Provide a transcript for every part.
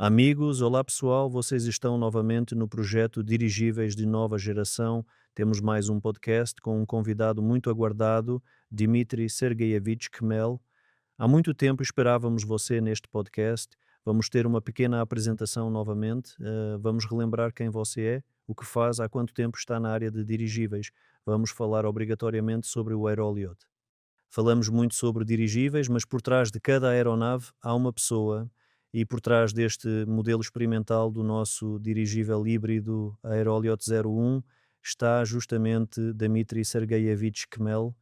Amigos, olá pessoal, vocês estão novamente no projeto Dirigíveis de Nova Geração. Temos mais um podcast com um convidado muito aguardado, Dmitry Sergeyevich Kmel. Há muito tempo esperávamos você neste podcast. Vamos ter uma pequena apresentação novamente. Vamos relembrar quem você é, o que faz, há quanto tempo está na área de dirigíveis. Vamos falar obrigatoriamente sobre o Aeroliot. Falamos muito sobre dirigíveis, mas por trás de cada aeronave há uma pessoa e por trás deste modelo experimental do nosso dirigível híbrido Aeroliot 01 está justamente Dmitry Sergeyevich Kmel.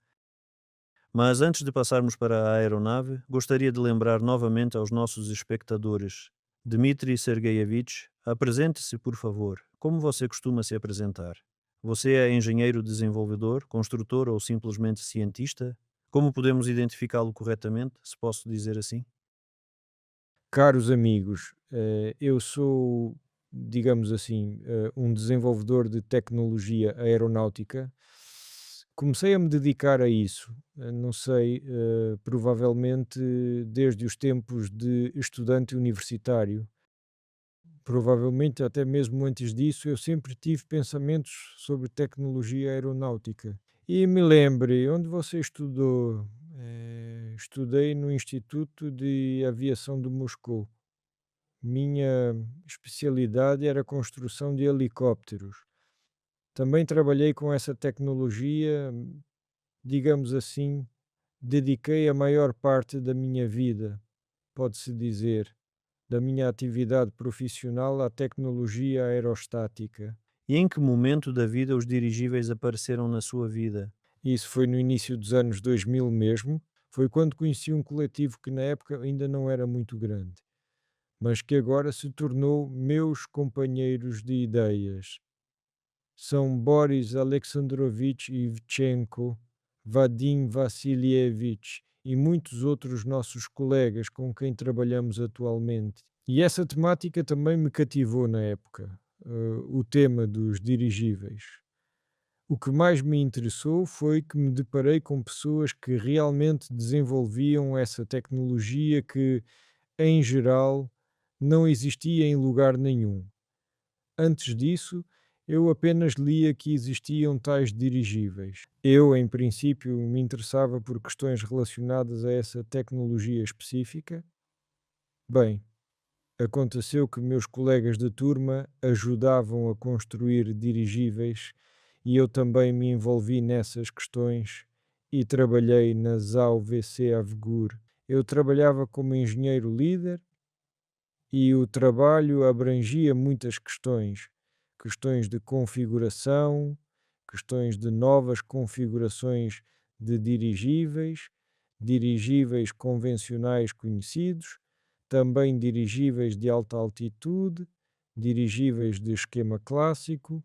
Mas antes de passarmos para a aeronave, gostaria de lembrar novamente aos nossos espectadores. Dmitry Sergeyevich, apresente-se, por favor. Como você costuma se apresentar? Você é engenheiro desenvolvedor, construtor ou simplesmente cientista? Como podemos identificá-lo corretamente, se posso dizer assim? Caros amigos, eu sou, digamos assim, um desenvolvedor de tecnologia aeronáutica. Comecei a me dedicar a isso, não sei, provavelmente desde os tempos de estudante universitário. Provavelmente até mesmo antes disso, eu sempre tive pensamentos sobre tecnologia aeronáutica. E me lembre, onde você estudou? Estudei no Instituto de Aviação de Moscou. Minha especialidade era a construção de helicópteros. Também trabalhei com essa tecnologia, digamos assim, dediquei a maior parte da minha vida, pode-se dizer, da minha atividade profissional à tecnologia aerostática. E em que momento da vida os dirigíveis apareceram na sua vida? Isso foi no início dos anos 2000 mesmo. Foi quando conheci um coletivo que na época ainda não era muito grande, mas que agora se tornou meus companheiros de ideias. São Boris Alexandrovich Ivchenko, Vadim Vassilievich e muitos outros nossos colegas com quem trabalhamos atualmente. E essa temática também me cativou na época, o tema dos dirigíveis. O que mais me interessou foi que me deparei com pessoas que realmente desenvolviam essa tecnologia que, em geral, não existia em lugar nenhum. Antes disso, eu apenas lia que existiam tais dirigíveis. Eu, em princípio, me interessava por questões relacionadas a essa tecnologia específica. Bem, aconteceu que meus colegas de turma ajudavam a construir dirigíveis e eu também me envolvi nessas questões e trabalhei na ZAU-VC Avgur. Eu trabalhava como engenheiro líder e o trabalho abrangia muitas questões, questões de configuração, questões de novas configurações de dirigíveis, dirigíveis convencionais conhecidos, também dirigíveis de alta altitude, dirigíveis de esquema clássico.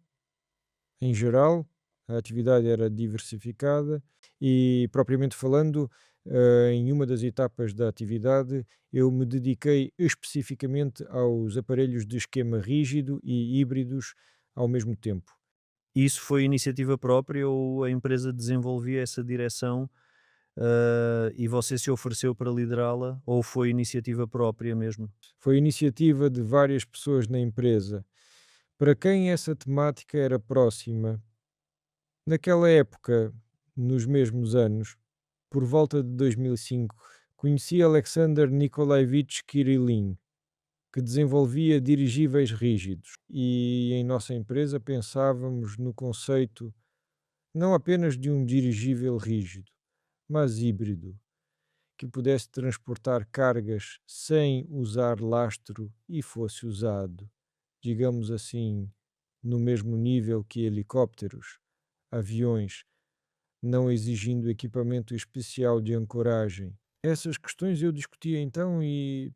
Em geral, a atividade era diversificada e, propriamente falando, em uma das etapas da atividade, eu me dediquei especificamente aos aparelhos de esquema rígido e híbridos ao mesmo tempo. Isso foi iniciativa própria ou a empresa desenvolvia essa direção, e você se ofereceu para liderá-la ou foi iniciativa própria mesmo? Foi iniciativa de várias pessoas na empresa, para quem essa temática era próxima. Naquela época, nos mesmos anos, por volta de 2005, conheci Alexander Nikolaevich Kirillin, que desenvolvia dirigíveis rígidos. E em nossa empresa pensávamos no conceito não apenas de um dirigível rígido, mas híbrido, que pudesse transportar cargas sem usar lastro e fosse usado, digamos assim, no mesmo nível que helicópteros, aviões, não exigindo equipamento especial de ancoragem. Essas questões eu discutia então e,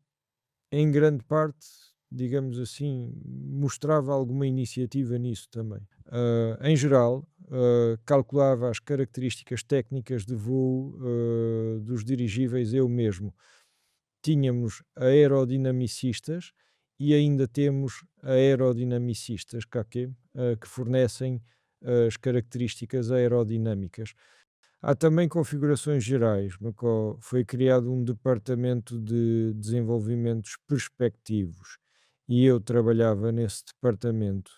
em grande parte, digamos assim, mostrava alguma iniciativa nisso também. Em geral, calculava as características técnicas de voo dos dirigíveis eu mesmo. Tínhamos aerodinamicistas e ainda temos aerodinamicistas, que fornecem as características aerodinâmicas. Há também configurações gerais, no qual foi criado um departamento de desenvolvimentos perspectivos. e eu trabalhava nesse departamento.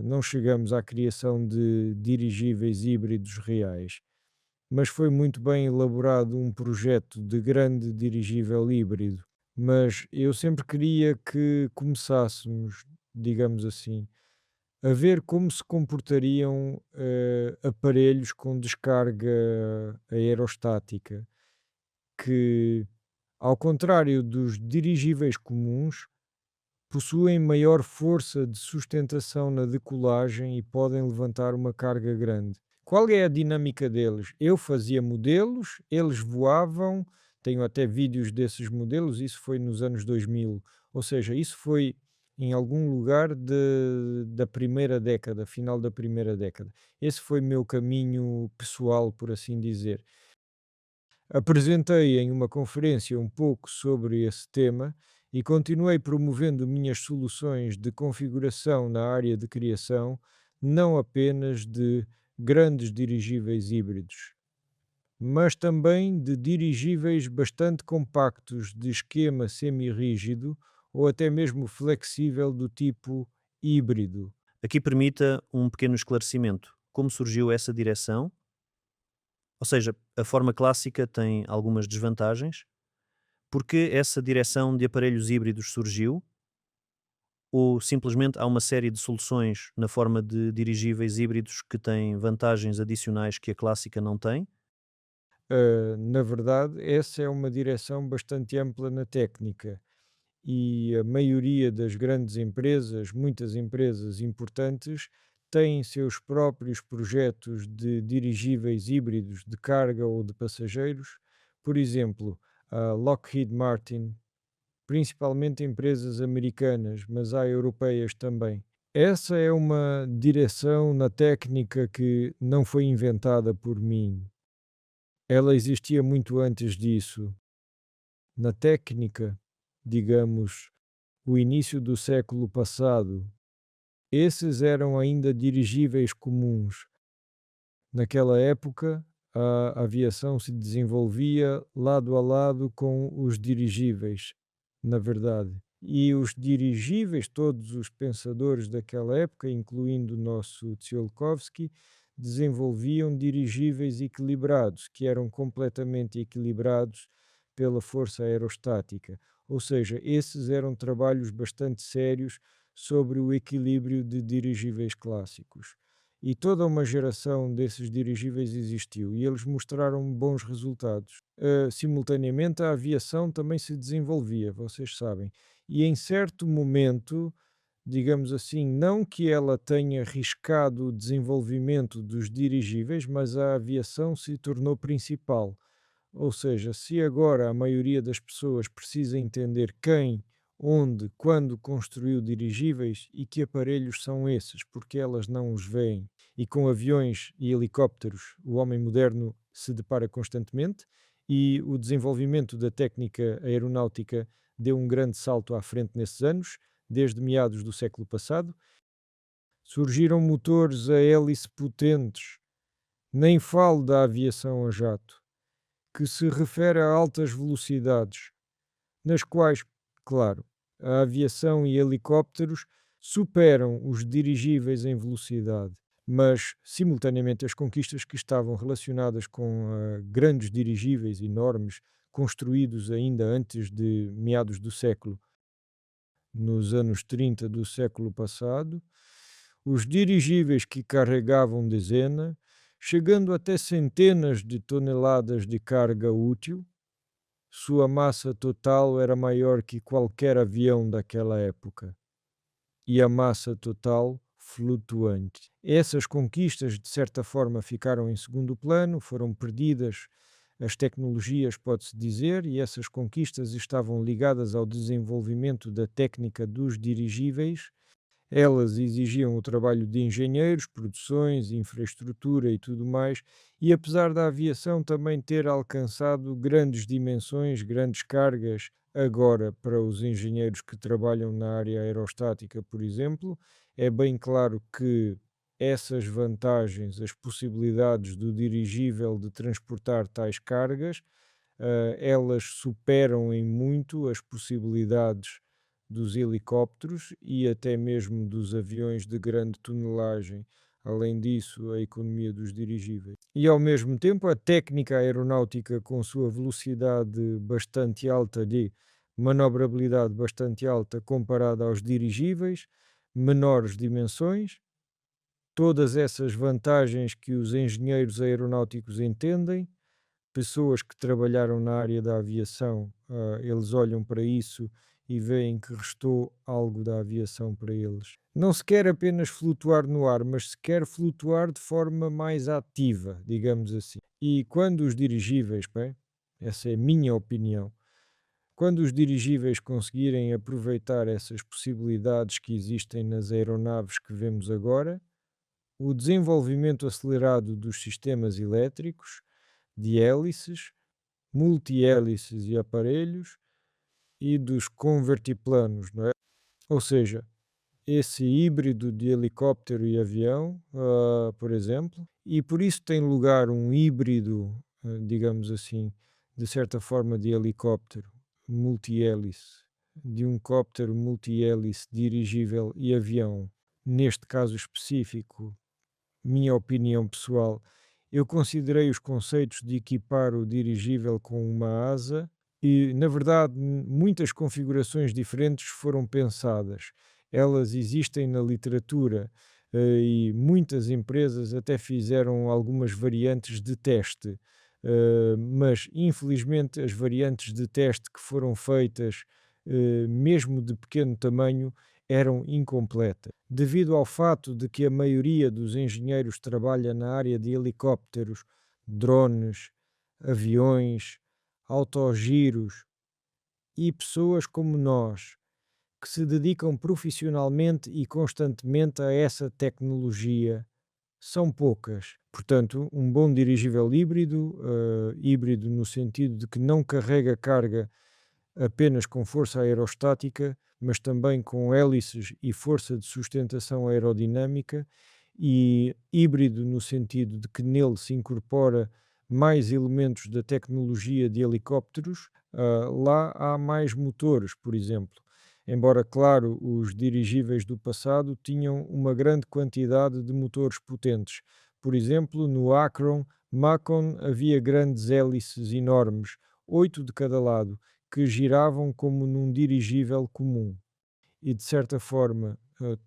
Não chegamos à criação de dirigíveis híbridos reais, mas foi muito bem elaborado um projeto de grande dirigível híbrido. Mas eu sempre queria que começássemos, digamos assim, a ver como se comportariam aparelhos com descarga aerostática, que, ao contrário dos dirigíveis comuns, possuem maior força de sustentação na decolagem e podem levantar uma carga grande. Qual é a dinâmica deles? Eu fazia modelos, eles voavam, tenho até vídeos desses modelos, isso foi nos anos 2000, ou seja, isso foi em algum lugar da primeira década, final da primeira década. Esse foi meu caminho pessoal, por assim dizer. Apresentei em uma conferência um pouco sobre esse tema e continuei promovendo minhas soluções de configuração na área de criação, não apenas de grandes dirigíveis híbridos, mas também de dirigíveis bastante compactos de esquema semi-rígido ou até mesmo flexível do tipo híbrido. Aqui permita um pequeno esclarecimento. Como surgiu essa direção? Ou seja, a forma clássica tem algumas desvantagens. Por que essa direção de aparelhos híbridos surgiu? Ou simplesmente há uma série de soluções na forma de dirigíveis híbridos que têm vantagens adicionais que a clássica não tem? Na verdade, essa é uma direção bastante ampla na técnica e a maioria das grandes empresas, muitas empresas importantes, têm seus próprios projetos de dirigíveis híbridos de carga ou de passageiros. Por exemplo, a Lockheed Martin, principalmente empresas americanas, mas há europeias também. Essa é uma direção na técnica que não foi inventada por mim. Ela existia muito antes disso. Na técnica, digamos, o início do século passado, esses eram ainda dirigíveis comuns. Naquela época, a aviação se desenvolvia lado a lado com os dirigíveis, na verdade. E os dirigíveis, todos os pensadores daquela época, incluindo o nosso Tsiolkovsky, desenvolviam dirigíveis equilibrados, que eram completamente equilibrados pela força aerostática. Ou seja, esses eram trabalhos bastante sérios sobre o equilíbrio de dirigíveis clássicos. E toda uma geração desses dirigíveis existiu e eles mostraram bons resultados. Simultaneamente, a aviação também se desenvolvia, vocês sabem. E em certo momento, digamos assim, não que ela tenha arriscado o desenvolvimento dos dirigíveis, mas a aviação se tornou principal. Ou seja, se agora a maioria das pessoas precisa entender quem, onde, quando construiu dirigíveis e que aparelhos são esses, porque elas não os veem, e com aviões e helicópteros o homem moderno se depara constantemente, e o desenvolvimento da técnica aeronáutica deu um grande salto à frente nesses anos, desde meados do século passado. Surgiram motores a hélice potentes, nem falo da aviação a jato, que se refere a altas velocidades, nas quais, claro, a aviação e helicópteros superam os dirigíveis em velocidade, mas simultaneamente as conquistas que estavam relacionadas com grandes dirigíveis enormes, construídos ainda antes de meados do século, nos anos 30 do século passado, os dirigíveis que carregavam dezena, chegando até centenas de toneladas de carga útil, sua massa total era maior que qualquer avião daquela época. E a massa total flutuante. Essas conquistas, de certa forma, ficaram em segundo plano, foram perdidas as tecnologias, pode-se dizer, e essas conquistas estavam ligadas ao desenvolvimento da técnica dos dirigíveis. Elas exigiam o trabalho de engenheiros, produções, infraestrutura e tudo mais, e apesar da aviação também ter alcançado grandes dimensões, grandes cargas, agora para os engenheiros que trabalham na área aerostática, por exemplo, é bem claro que essas vantagens, as possibilidades do dirigível de transportar tais cargas, elas superam em muito as possibilidades dos helicópteros e até mesmo dos aviões de grande tonelagem. Além disso, a economia dos dirigíveis. E ao mesmo tempo, a técnica aeronáutica, com sua velocidade bastante alta de manobrabilidade bastante alta comparada aos dirigíveis, menores dimensões, todas essas vantagens que os engenheiros aeronáuticos entendem, pessoas que trabalharam na área da aviação, eles olham para isso e veem que restou algo da aviação para eles. Não se quer apenas flutuar no ar, mas se quer flutuar de forma mais ativa, digamos assim. E quando os dirigíveis, bem, essa é a minha opinião, quando os dirigíveis conseguirem aproveitar essas possibilidades que existem nas aeronaves que vemos agora, o desenvolvimento acelerado dos sistemas elétricos, de hélices, multi-hélices e aparelhos e dos convertiplanos, não é? Ou seja, esse híbrido de helicóptero e avião, por exemplo, e por isso tem lugar um híbrido, digamos assim, de certa forma de helicóptero multi-hélice, de um cóptero multi-hélice dirigível e avião. Neste caso específico, minha opinião pessoal, eu considerei os conceitos de equipar o dirigível com uma asa e, na verdade, muitas configurações diferentes foram pensadas. Elas existem na literatura, e muitas empresas até fizeram algumas variantes de teste. Mas infelizmente as variantes de teste que foram feitas, mesmo de pequeno tamanho, eram incompletas, devido ao fato de que a maioria dos engenheiros trabalha na área de helicópteros, drones, aviões, autogiros e pessoas como nós, que se dedicam profissionalmente e constantemente a essa tecnologia, são poucas. Portanto, um bom dirigível híbrido, híbrido no sentido de que não carrega carga apenas com força aerostática, mas também com hélices e força de sustentação aerodinâmica, e híbrido no sentido de que nele se incorpora mais elementos da tecnologia de helicópteros. Lá há mais motores, por exemplo. Embora, claro, os dirigíveis do passado tinham uma grande quantidade de motores potentes. Por exemplo, no Akron Macon havia grandes hélices enormes, 8 de cada lado, que giravam como num dirigível comum. E de certa forma,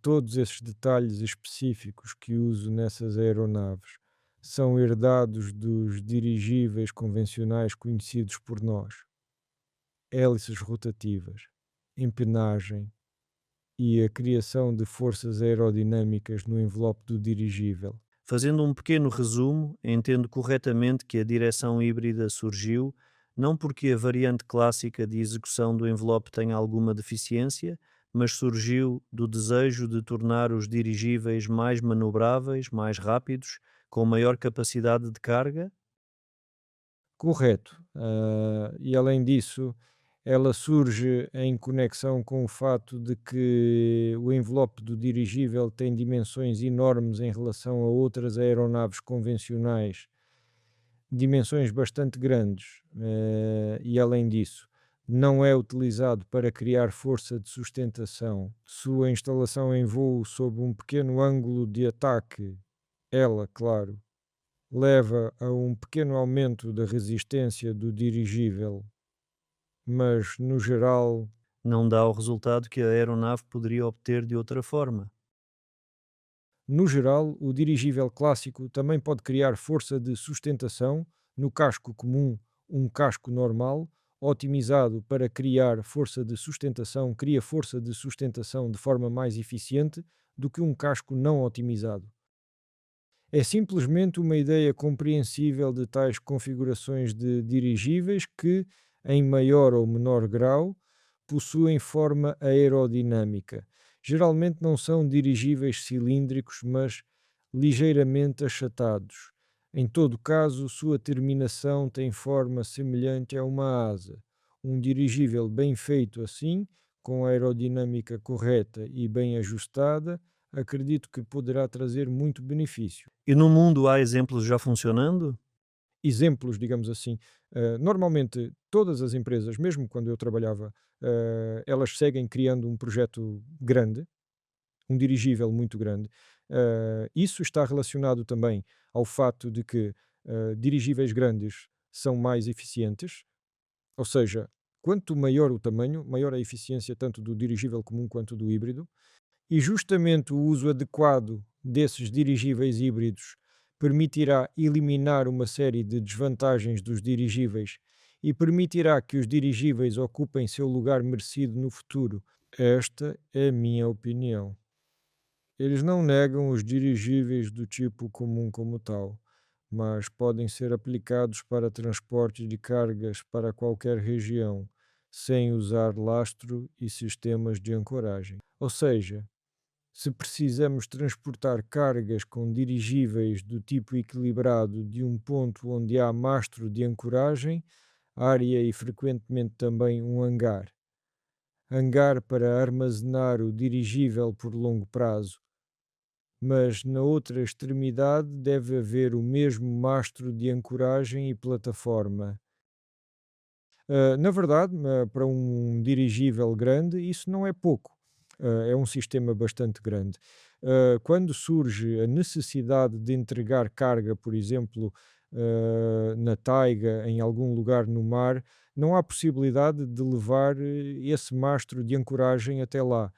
todos esses detalhes específicos que uso nessas aeronaves são herdados dos dirigíveis convencionais conhecidos por nós. Hélices rotativas, empenagem e a criação de forças aerodinâmicas no envelope do dirigível. Fazendo um pequeno resumo, entendo corretamente que a direção híbrida surgiu não porque a variante clássica de execução do envelope tenha alguma deficiência, mas surgiu do desejo de tornar os dirigíveis mais manobráveis, mais rápidos, com maior capacidade de carga. Correto. E além disso, ela surge em conexão com o fato de que o envelope do dirigível tem dimensões enormes em relação a outras aeronaves convencionais, dimensões bastante grandes, e além disso, não é utilizado para criar força de sustentação. Sua instalação em voo sob um pequeno ângulo de ataque, ela, claro, leva a um pequeno aumento da resistência do dirigível, mas no geral, Não dá o resultado que a aeronave poderia obter de outra forma. o dirigível clássico também pode criar força de sustentação no casco comum, um casco normal, otimizado para criar força de sustentação, cria força de sustentação de forma mais eficiente do que um casco não otimizado. É simplesmente uma ideia compreensível de tais configurações de dirigíveis que, em maior ou menor grau, possuem forma aerodinâmica. Geralmente não são dirigíveis cilíndricos, mas ligeiramente achatados. Em todo caso, sua terminação tem forma semelhante a uma asa. Um dirigível bem feito assim, com a aerodinâmica correta e bem ajustada, acredito que poderá trazer muito benefício. E no mundo há exemplos já funcionando? exemplos, digamos assim. Normalmente, todas as empresas, mesmo quando eu trabalhava, elas seguem criando um projeto grande, um dirigível muito grande. Isso está relacionado também ao fato de que dirigíveis grandes são mais eficientes, ou seja, quanto maior o tamanho, maior a eficiência tanto do dirigível comum quanto do híbrido, e justamente o uso adequado desses dirigíveis híbridos permitirá eliminar uma série de desvantagens dos dirigíveis e permitirá que os dirigíveis ocupem seu lugar merecido no futuro. Esta é a minha opinião. Eles não negam os dirigíveis do tipo comum como tal, mas podem ser aplicados para transporte de cargas para qualquer região, sem usar lastro e sistemas de ancoragem. Ou seja, se precisamos transportar cargas com dirigíveis do tipo equilibrado de um ponto onde há mastro de ancoragem, área e frequentemente também um hangar. Hangar para armazenar o dirigível por longo prazo, mas na outra extremidade deve haver o mesmo mastro de ancoragem e plataforma. Na verdade, para um dirigível grande, isso não é pouco. É um sistema bastante grande. Quando surge a necessidade de entregar carga, por exemplo, na taiga, em algum lugar no mar, não há possibilidade de levar esse mastro de ancoragem até lá.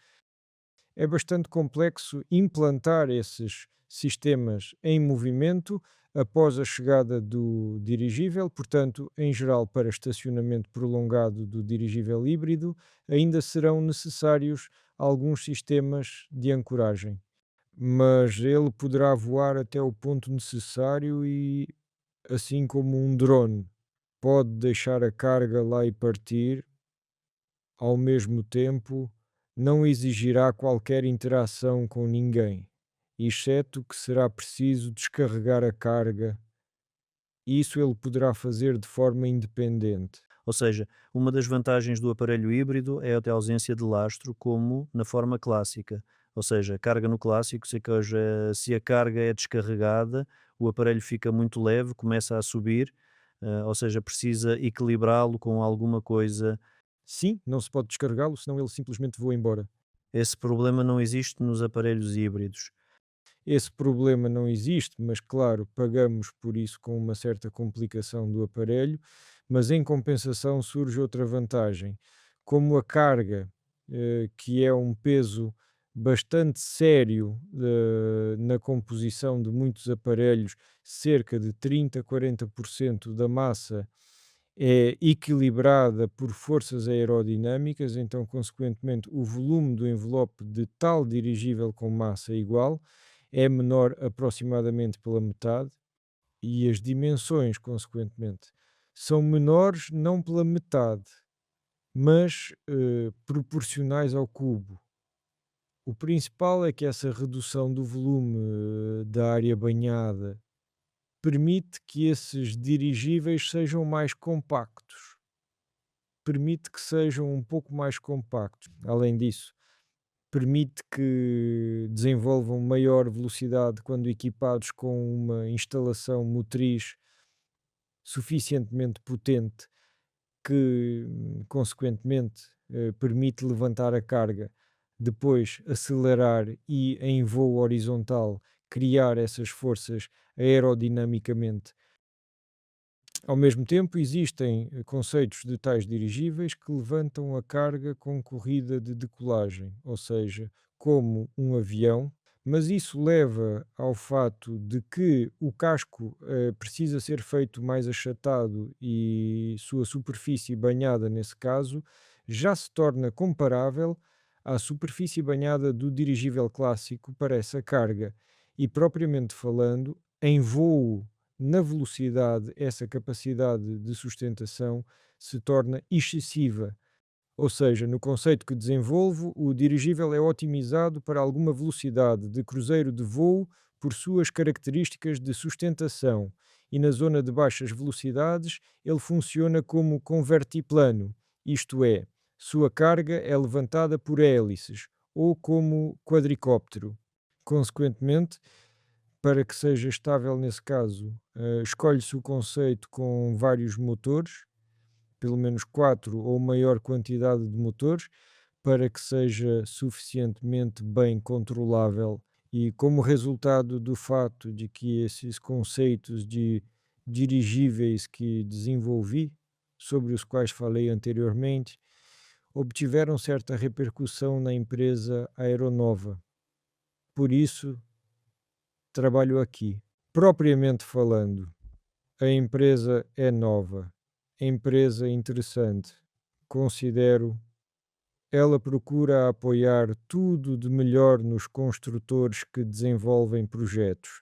É bastante complexo implantar esses sistemas em movimento após a chegada do dirigível, portanto, em geral, para estacionamento prolongado do dirigível híbrido, ainda serão necessários alguns sistemas de ancoragem. Mas ele poderá voar até o ponto necessário e, assim como um drone, pode deixar a carga lá e partir, ao mesmo tempo, não exigirá qualquer interação com ninguém, exceto que será preciso descarregar a carga. Isso ele poderá fazer de forma independente. Ou seja, uma das vantagens do aparelho híbrido é a ausência de lastro, como na forma clássica. Ou seja, carga no clássico, se a carga é descarregada, o aparelho fica muito leve, começa a subir, ou seja, precisa equilibrá-lo com alguma coisa. Sim, não se pode descarregá-lo, senão ele simplesmente voa embora. Esse problema não existe nos aparelhos híbridos. Esse problema não existe, mas claro, pagamos por isso com uma certa complicação do aparelho, mas em compensação surge outra vantagem. Como a carga, que é um peso bastante sério na composição de muitos aparelhos, cerca de 30 a 40% da massa é equilibrada por forças aerodinâmicas, então, consequentemente, o volume do envelope de tal dirigível com massa igual é menor aproximadamente pela metade e as dimensões, consequentemente, são menores não pela metade, mas proporcionais ao cubo. O principal é que essa redução do volume da área banhada permite que esses dirigíveis sejam mais compactos, permite que sejam um pouco mais compactos. Além disso, permite que desenvolvam maior velocidade quando equipados com uma instalação motriz suficientemente potente que, consequentemente, permite levantar a carga, depois acelerar e, em voo horizontal, criar essas forças aerodinamicamente. Ao mesmo tempo, existem conceitos de tais dirigíveis que levantam a carga com corrida de decolagem, ou seja, como um avião, mas isso leva ao fato de que o casco precisa ser feito mais achatado e sua superfície banhada, nesse caso, já se torna comparável à superfície banhada do dirigível clássico para essa carga. E, propriamente falando, em voo na velocidade, essa capacidade de sustentação se torna excessiva. Ou seja, no conceito que desenvolvo, o dirigível é otimizado para alguma velocidade de cruzeiro de voo por suas características de sustentação, e na zona de baixas velocidades ele funciona como convertiplano, isto é, sua carga é levantada por hélices, ou como quadricóptero. Consequentemente, para que seja estável nesse caso, Escolhe-se o conceito com vários motores, pelo menos 4 ou maior quantidade de motores, para que seja suficientemente bem controlável. E como resultado do fato de que esses conceitos de dirigíveis que desenvolvi, sobre os quais falei anteriormente, obtiveram certa repercussão na empresa Aeronova. Por isso, trabalho aqui. Propriamente falando, a empresa é nova, empresa interessante. Considero, ela procura apoiar tudo de melhor nos construtores que desenvolvem projetos,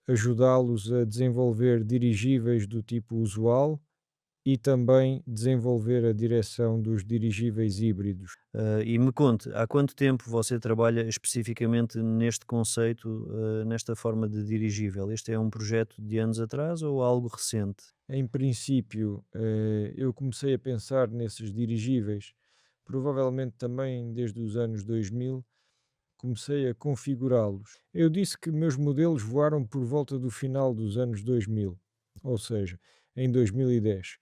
ajudá-los a desenvolver dirigíveis do tipo usual e também desenvolver a direção dos dirigíveis híbridos. E me conte, há quanto tempo você trabalha especificamente neste conceito, nesta forma de dirigível? Este é um projeto de anos atrás ou algo recente? Em princípio, eu comecei a pensar nesses dirigíveis, provavelmente também desde os anos 2000, comecei a configurá-los. Eu disse que meus modelos voaram por volta do final dos anos 2000, ou seja, em 2010.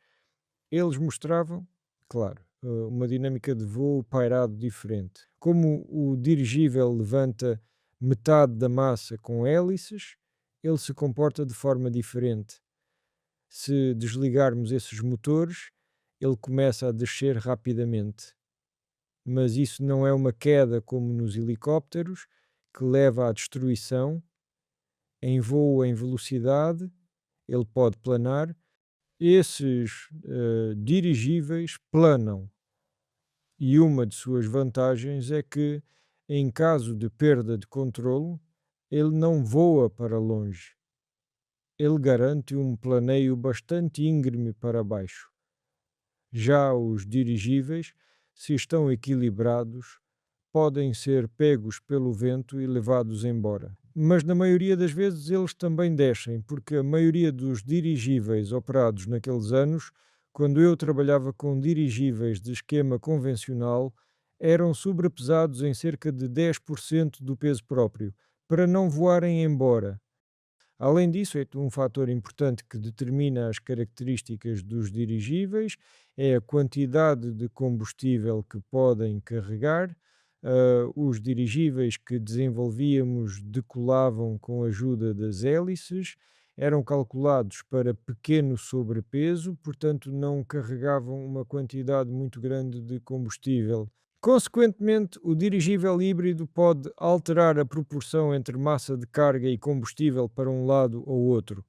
Eles mostravam, claro, uma dinâmica de voo pairado diferente. Como o dirigível levanta metade da massa com hélices, ele se comporta de forma diferente. Se desligarmos esses motores, ele começa a descer rapidamente. Mas isso não é uma queda como nos helicópteros, que leva à destruição. Em voo em velocidade, ele pode planar. Esses dirigíveis planam. E uma de suas vantagens é que, em caso de perda de controlo, ele não voa para longe. Ele garante um planeio bastante íngreme para baixo. Já os dirigíveis, se estão equilibrados, podem ser pegos pelo vento e levados embora. Mas na maioria das vezes eles também descem, porque a maioria dos dirigíveis operados naqueles anos, quando eu trabalhava com dirigíveis de esquema convencional, eram sobrepesados em cerca de 10% do peso próprio, para não voarem embora. Além disso, é um fator importante que determina as características dos dirigíveis, é a quantidade de combustível que podem carregar. Os dirigíveis que desenvolvíamos decolavam com a ajuda das hélices, eram calculados para pequeno sobrepeso, portanto não carregavam uma quantidade muito grande de combustível. Consequentemente, o dirigível híbrido pode alterar a proporção entre massa de carga e combustível para um lado ou outro.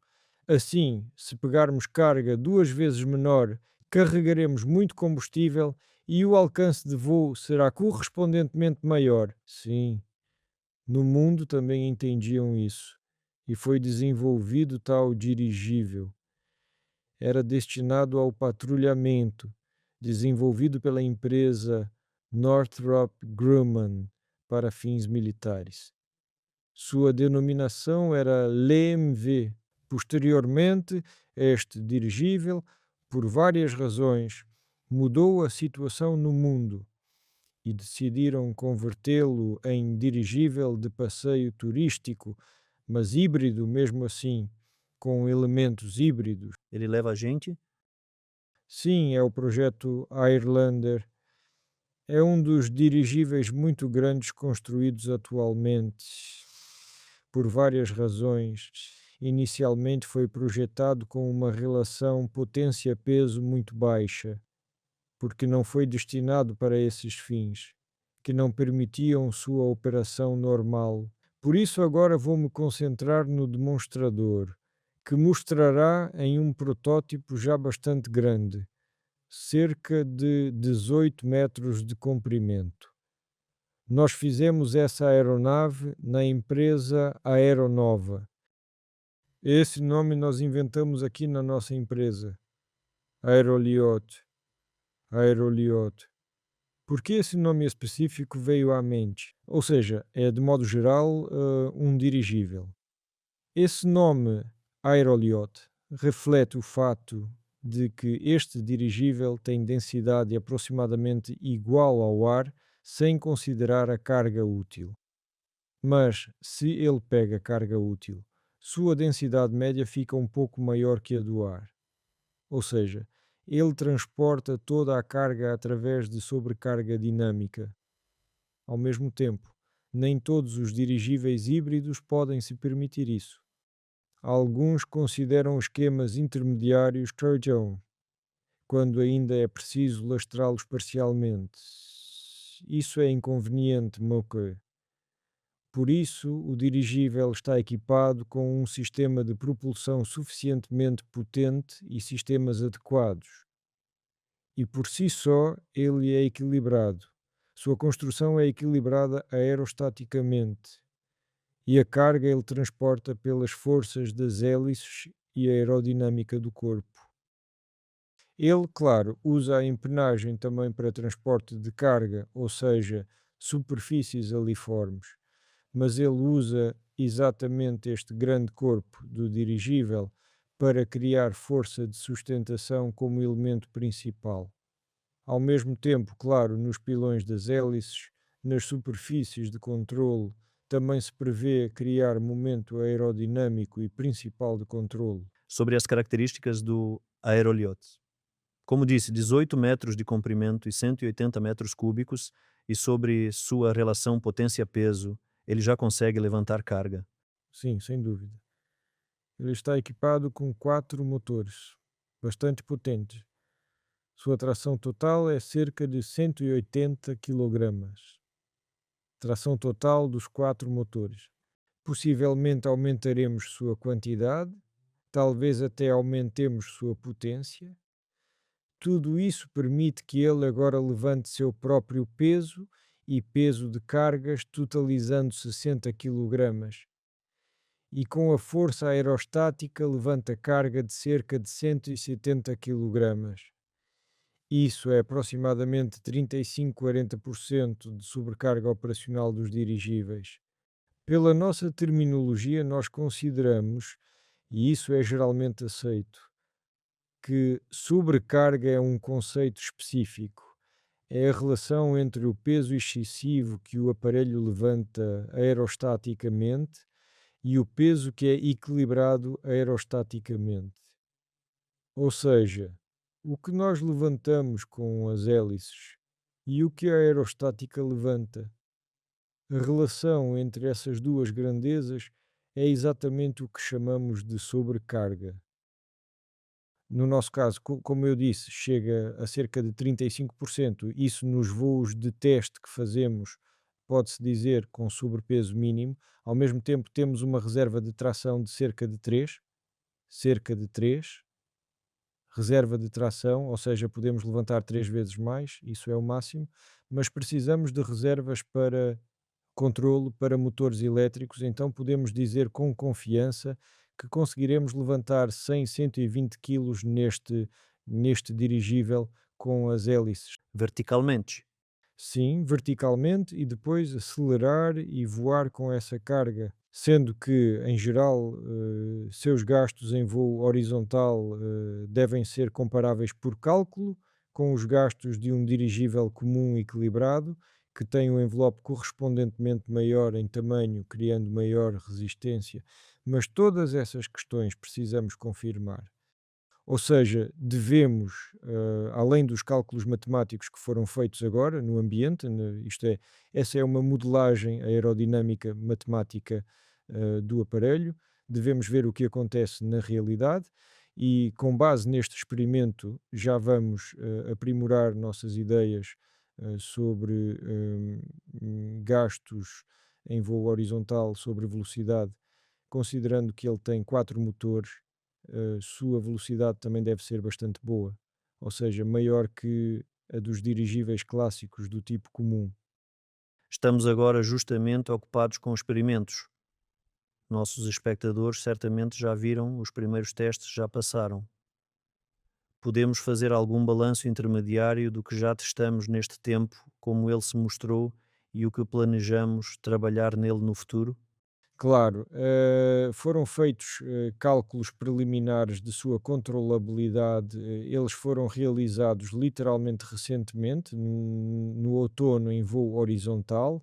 Assim, se pegarmos carga 2 vezes menor, carregaremos muito combustível e o alcance de voo será correspondentemente maior. Sim, no mundo também entendiam isso. E foi desenvolvido tal dirigível. Era destinado ao patrulhamento, desenvolvido pela empresa Northrop Grumman para fins militares. Sua denominação era LMV. Posteriormente, este dirigível, por várias razões, mudou a situação no mundo e decidiram convertê-lo em dirigível de passeio turístico, mas híbrido mesmo assim, com elementos híbridos. Ele leva a gente? Sim, é o projeto Airlander. É um dos dirigíveis muito grandes construídos atualmente, por várias razões. Inicialmente foi projetado com uma relação potência-peso muito baixa, porque não foi destinado para esses fins, que não permitiam sua operação normal. Por isso, agora vou-me concentrar no demonstrador, que mostrará em um protótipo já bastante grande, cerca de 18 metros de comprimento. Nós fizemos essa aeronave na empresa Aeronova. Esse nome nós inventamos aqui na nossa empresa, Aeroliot. Aeroliot. Porque esse nome específico veio à mente? Ou seja, é de modo geral um dirigível. Esse nome Aeroliot reflete o fato de que este dirigível tem densidade aproximadamente igual ao ar, sem considerar a carga útil. Mas se ele pega carga útil, sua densidade média fica um pouco maior que a do ar. Ou seja, ele transporta toda a carga através de sobrecarga dinâmica. Ao mesmo tempo, nem todos os dirigíveis híbridos podem se permitir isso. Alguns consideram esquemas intermediários Sturgeon, quando ainda é preciso lastrá-los parcialmente. Isso é inconveniente, Moke. Por isso, o dirigível está equipado com um sistema de propulsão suficientemente potente e sistemas adequados. E por si só, ele é equilibrado. Sua construção é equilibrada aerostaticamente e a carga ele transporta pelas forças das hélices e a aerodinâmica do corpo. Ele, claro, usa a empenagem também para transporte de carga, ou seja, superfícies aliformes, mas ele usa exatamente este grande corpo do dirigível para criar força de sustentação como elemento principal. Ao mesmo tempo, claro, nos pilões das hélices, nas superfícies de controle, também se prevê criar momento aerodinâmico e principal de controle. Sobre as características do aeroliote. Como disse, 18 metros de comprimento e 180 metros cúbicos, e sobre sua relação potência-peso, ele já consegue levantar carga. Sim, sem dúvida. Ele está equipado com 4 motores, bastante potentes. Sua tração total é cerca de 180 kg. Tração total dos 4 motores. Possivelmente aumentaremos sua quantidade, talvez até aumentemos sua potência. Tudo isso permite que ele agora levante seu próprio peso e peso de cargas, totalizando 60 kg. E com a força aerostática levanta carga de cerca de 170 kg. Isso é aproximadamente 35-40% de sobrecarga operacional dos dirigíveis. Pela nossa terminologia, nós consideramos, e isso é geralmente aceito, que sobrecarga é um conceito específico. É a relação entre o peso excessivo que o aparelho levanta aerostaticamente e o peso que é equilibrado aerostaticamente. Ou seja, o que nós levantamos com as hélices e o que a aerostática levanta. A relação entre essas duas grandezas é exatamente o que chamamos de sobrecarga. No nosso caso, como eu disse, chega a cerca de 35%. Isso nos voos de teste que fazemos, pode-se dizer com sobrepeso mínimo. Ao mesmo tempo, temos uma reserva de tração de cerca de 3 reserva de tração, ou seja, podemos levantar 3 vezes mais, isso é o máximo, mas precisamos de reservas para controlo, para motores elétricos, então podemos dizer com confiança que conseguiremos levantar 100, 120 quilos neste dirigível com as hélices. Verticalmente. Sim, verticalmente e depois acelerar e voar com essa carga, sendo que, em geral, seus gastos em voo horizontal devem ser comparáveis por cálculo com os gastos de um dirigível comum equilibrado, que tem um envelope correspondentemente maior em tamanho, criando maior resistência. Mas todas essas questões precisamos confirmar. Ou seja, devemos, além dos cálculos matemáticos que foram feitos agora no ambiente, isto é, essa é uma modelagem aerodinâmica matemática do aparelho, devemos ver o que acontece na realidade e, com base neste experimento, já vamos aprimorar nossas ideias sobre gastos em voo horizontal, sobre velocidade, considerando que ele tem 4 motores. Sua velocidade também deve ser bastante boa, ou seja, maior que a dos dirigíveis clássicos do tipo comum. Estamos agora justamente ocupados com experimentos. Nossos espectadores certamente já viram, os primeiros testes já passaram. Podemos fazer algum balanço intermediário do que já testamos neste tempo, como ele se mostrou e o que planejamos trabalhar nele no futuro? Claro, foram feitos cálculos preliminares de sua controlabilidade, eles foram realizados literalmente recentemente, no outono, em voo horizontal.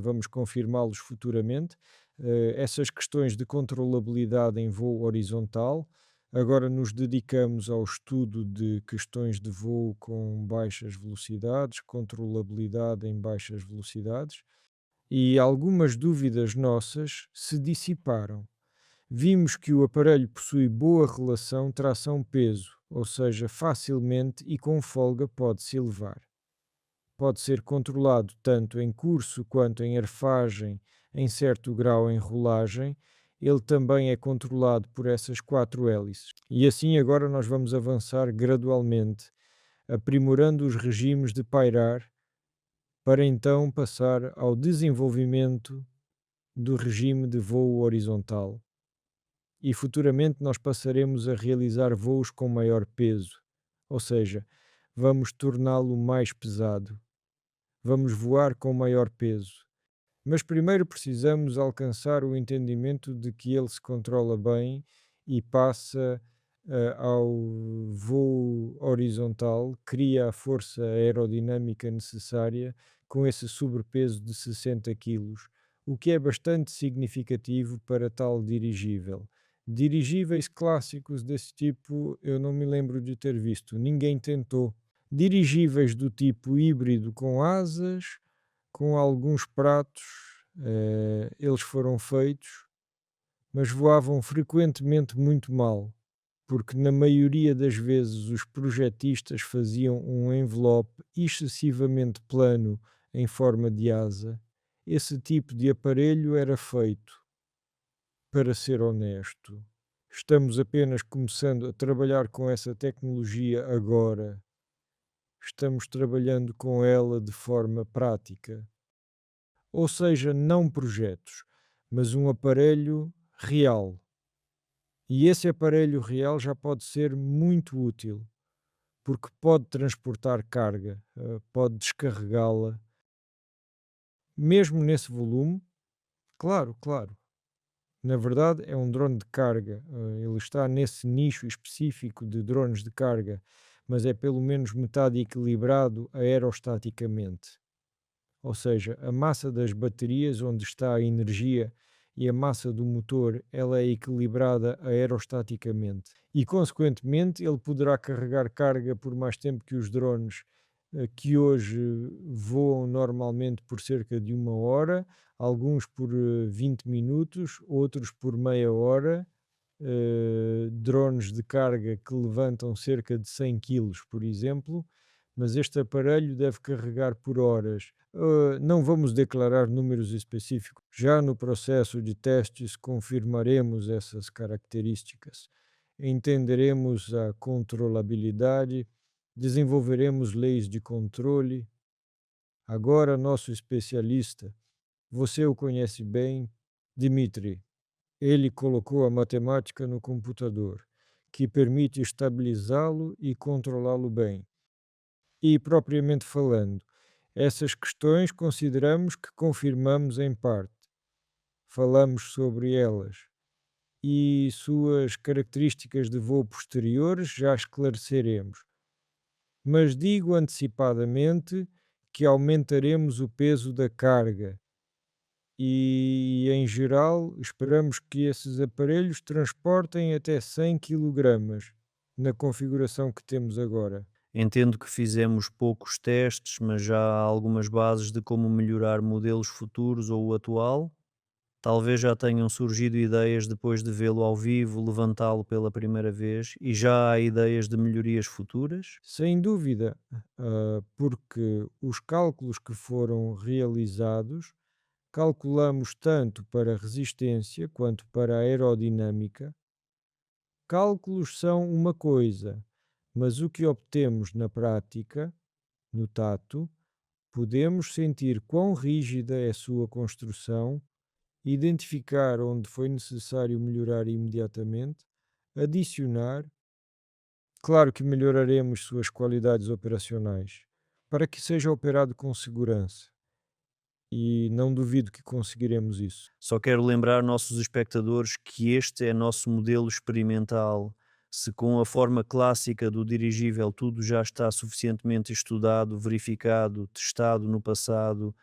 vamos confirmá-los futuramente. Essas questões de controlabilidade em voo horizontal. Agora nos dedicamos ao estudo de questões de voo com baixas velocidades, controlabilidade em baixas velocidades, e algumas dúvidas nossas se dissiparam. Vimos que o aparelho possui boa relação tração-peso, ou seja, facilmente e com folga pode-se elevar. Pode ser controlado tanto em curso quanto em arfagem, em certo grau em rolagem. Ele também é controlado por essas quatro hélices. E assim agora nós vamos avançar gradualmente, aprimorando os regimes de pairar, para então passar ao desenvolvimento do regime de voo horizontal. E futuramente nós passaremos a realizar voos com maior peso, ou seja, vamos torná-lo mais pesado, vamos voar com maior peso. Mas primeiro precisamos alcançar o entendimento de que ele se controla bem e passa ao voo horizontal, cria a força aerodinâmica necessária com esse sobrepeso de 60 quilos, o que é bastante significativo para tal dirigível. Dirigíveis clássicos desse tipo eu não me lembro de ter visto, ninguém tentou. Dirigíveis do tipo híbrido com asas, com alguns pratos, eles foram feitos, mas voavam frequentemente muito mal, porque na maioria das vezes os projetistas faziam um envelope excessivamente plano em forma de asa. Esse tipo de aparelho era feito, para ser honesto. Estamos apenas começando a trabalhar com essa tecnologia agora. Estamos trabalhando com ela de forma prática. Ou seja, não projetos, mas um aparelho real. E esse aparelho real já pode ser muito útil, porque pode transportar carga, pode descarregá-la, mesmo nesse volume. Claro, claro. Na verdade, é um drone de carga. Ele está nesse nicho específico de drones de carga, mas é pelo menos metade equilibrado aerostaticamente. Ou seja, a massa das baterias, onde está a energia, e a massa do motor, ela é equilibrada aerostaticamente. E, consequentemente, ele poderá carregar carga por mais tempo que os drones que hoje voam normalmente por cerca de 1 hora, alguns por 20 minutos, outros por meia hora. Drones de carga que levantam cerca de 100 quilos, por exemplo, mas este aparelho deve carregar por horas. Não vamos declarar números específicos. Já no processo de testes confirmaremos essas características. Entenderemos a controlabilidade, desenvolveremos leis de controle. Agora, nosso especialista, você o conhece bem, Dmitry. Ele colocou a matemática no computador, que permite estabilizá-lo e controlá-lo bem. E, propriamente falando, essas questões consideramos que confirmamos em parte. Falamos sobre elas e suas características de voo posteriores já esclareceremos. Mas digo antecipadamente que aumentaremos o peso da carga e, em geral, esperamos que esses aparelhos transportem até 100 quilogramas na configuração que temos agora. Entendo que fizemos poucos testes, mas já há algumas bases de como melhorar modelos futuros ou o atual. Talvez já tenham surgido ideias depois de vê-lo ao vivo, levantá-lo pela primeira vez, e já há ideias de melhorias futuras? Sem dúvida, porque os cálculos que foram realizados, calculamos tanto para resistência quanto para aerodinâmica. Cálculos são uma coisa, mas o que obtemos na prática, no tato, podemos sentir quão rígida é a sua construção, identificar onde foi necessário melhorar imediatamente, adicionar. Claro que melhoraremos suas qualidades operacionais, para que seja operado com segurança, e não duvido que conseguiremos isso. Só quero lembrar nossos espectadores que este é nosso modelo experimental. Se com a forma clássica do dirigível tudo já está suficientemente estudado, verificado, testado no passado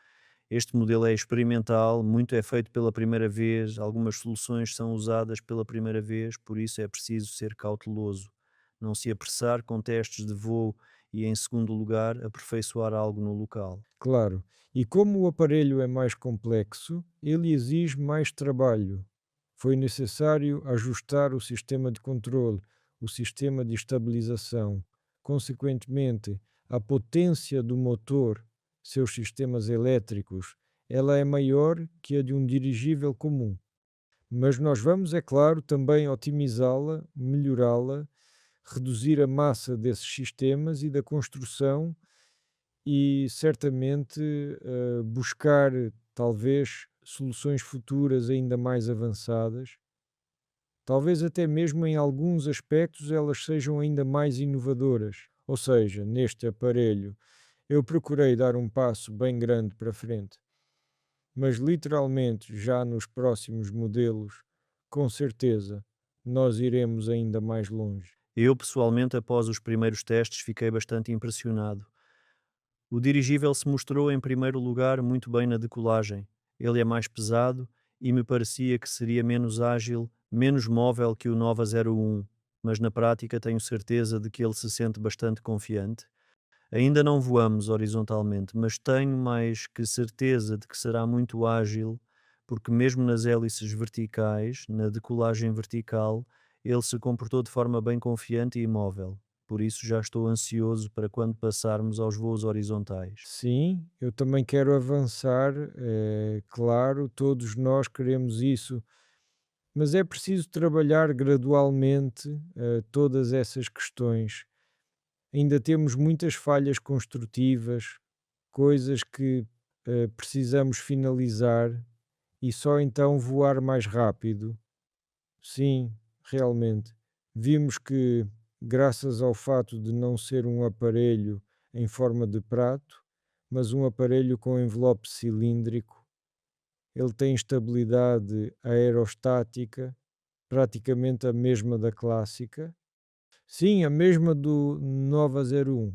Este modelo é experimental, muito é feito pela primeira vez, algumas soluções são usadas pela primeira vez, por isso é preciso ser cauteloso. Não se apressar com testes de voo e, em segundo lugar, aperfeiçoar algo no local. Claro. E como o aparelho é mais complexo, ele exige mais trabalho. Foi necessário ajustar o sistema de controle, o sistema de estabilização. Consequentemente, a potência do motor, seus sistemas elétricos, ela é maior que a de um dirigível comum. Mas nós vamos, é claro, também otimizá-la, melhorá-la, reduzir a massa desses sistemas e da construção e certamente buscar talvez soluções futuras ainda mais avançadas. Talvez até mesmo em alguns aspectos elas sejam ainda mais inovadoras. Ou seja, neste aparelho eu procurei dar um passo bem grande para frente, mas literalmente já nos próximos modelos, com certeza, nós iremos ainda mais longe. Eu, pessoalmente, após os primeiros testes, fiquei bastante impressionado. O dirigível se mostrou, em primeiro lugar, muito bem na decolagem. Ele é mais pesado e me parecia que seria menos ágil, menos móvel que o Nova 01, mas na prática tenho certeza de que ele se sente bastante confiante. Ainda não voamos horizontalmente, mas tenho mais que certeza de que será muito ágil, porque mesmo nas hélices verticais, na decolagem vertical, ele se comportou de forma bem confiante e imóvel. Por isso já estou ansioso para quando passarmos aos voos horizontais. Sim, eu também quero avançar, claro, todos nós queremos isso, mas é preciso trabalhar gradualmente todas essas questões. Ainda temos muitas falhas construtivas, coisas que precisamos finalizar e só então voar mais rápido. Sim, realmente. Vimos que, graças ao fato de não ser um aparelho em forma de prato, mas um aparelho com envelope cilíndrico, ele tem estabilidade aerostática, praticamente a mesma da clássica. Sim, a mesma do Nova 01.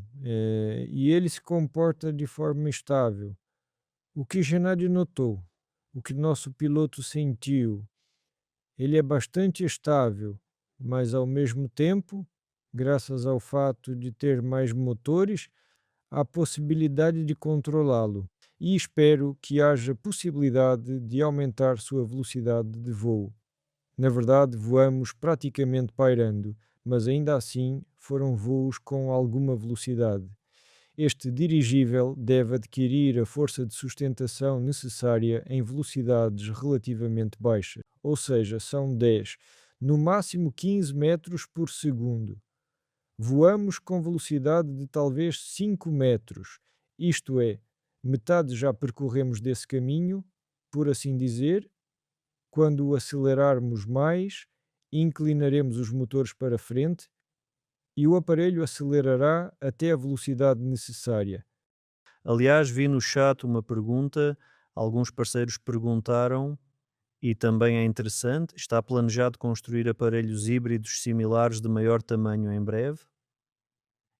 E ele se comporta de forma estável. O que Gennady notou, o que nosso piloto sentiu, ele é bastante estável, mas ao mesmo tempo, graças ao fato de ter mais motores, há possibilidade de controlá-lo. E espero que haja possibilidade de aumentar sua velocidade de voo. Na verdade, voamos praticamente pairando, mas ainda assim foram voos com alguma velocidade. Este dirigível deve adquirir a força de sustentação necessária em velocidades relativamente baixas, ou seja, são 10, no máximo 15 metros por segundo. Voamos com velocidade de talvez 5 metros, isto é, metade já percorremos desse caminho, por assim dizer. Quando o acelerarmos mais, inclinaremos os motores para frente e o aparelho acelerará até a velocidade necessária. Aliás, vi no chat uma pergunta, alguns parceiros perguntaram, e também é interessante, está planejado construir aparelhos híbridos similares de maior tamanho em breve?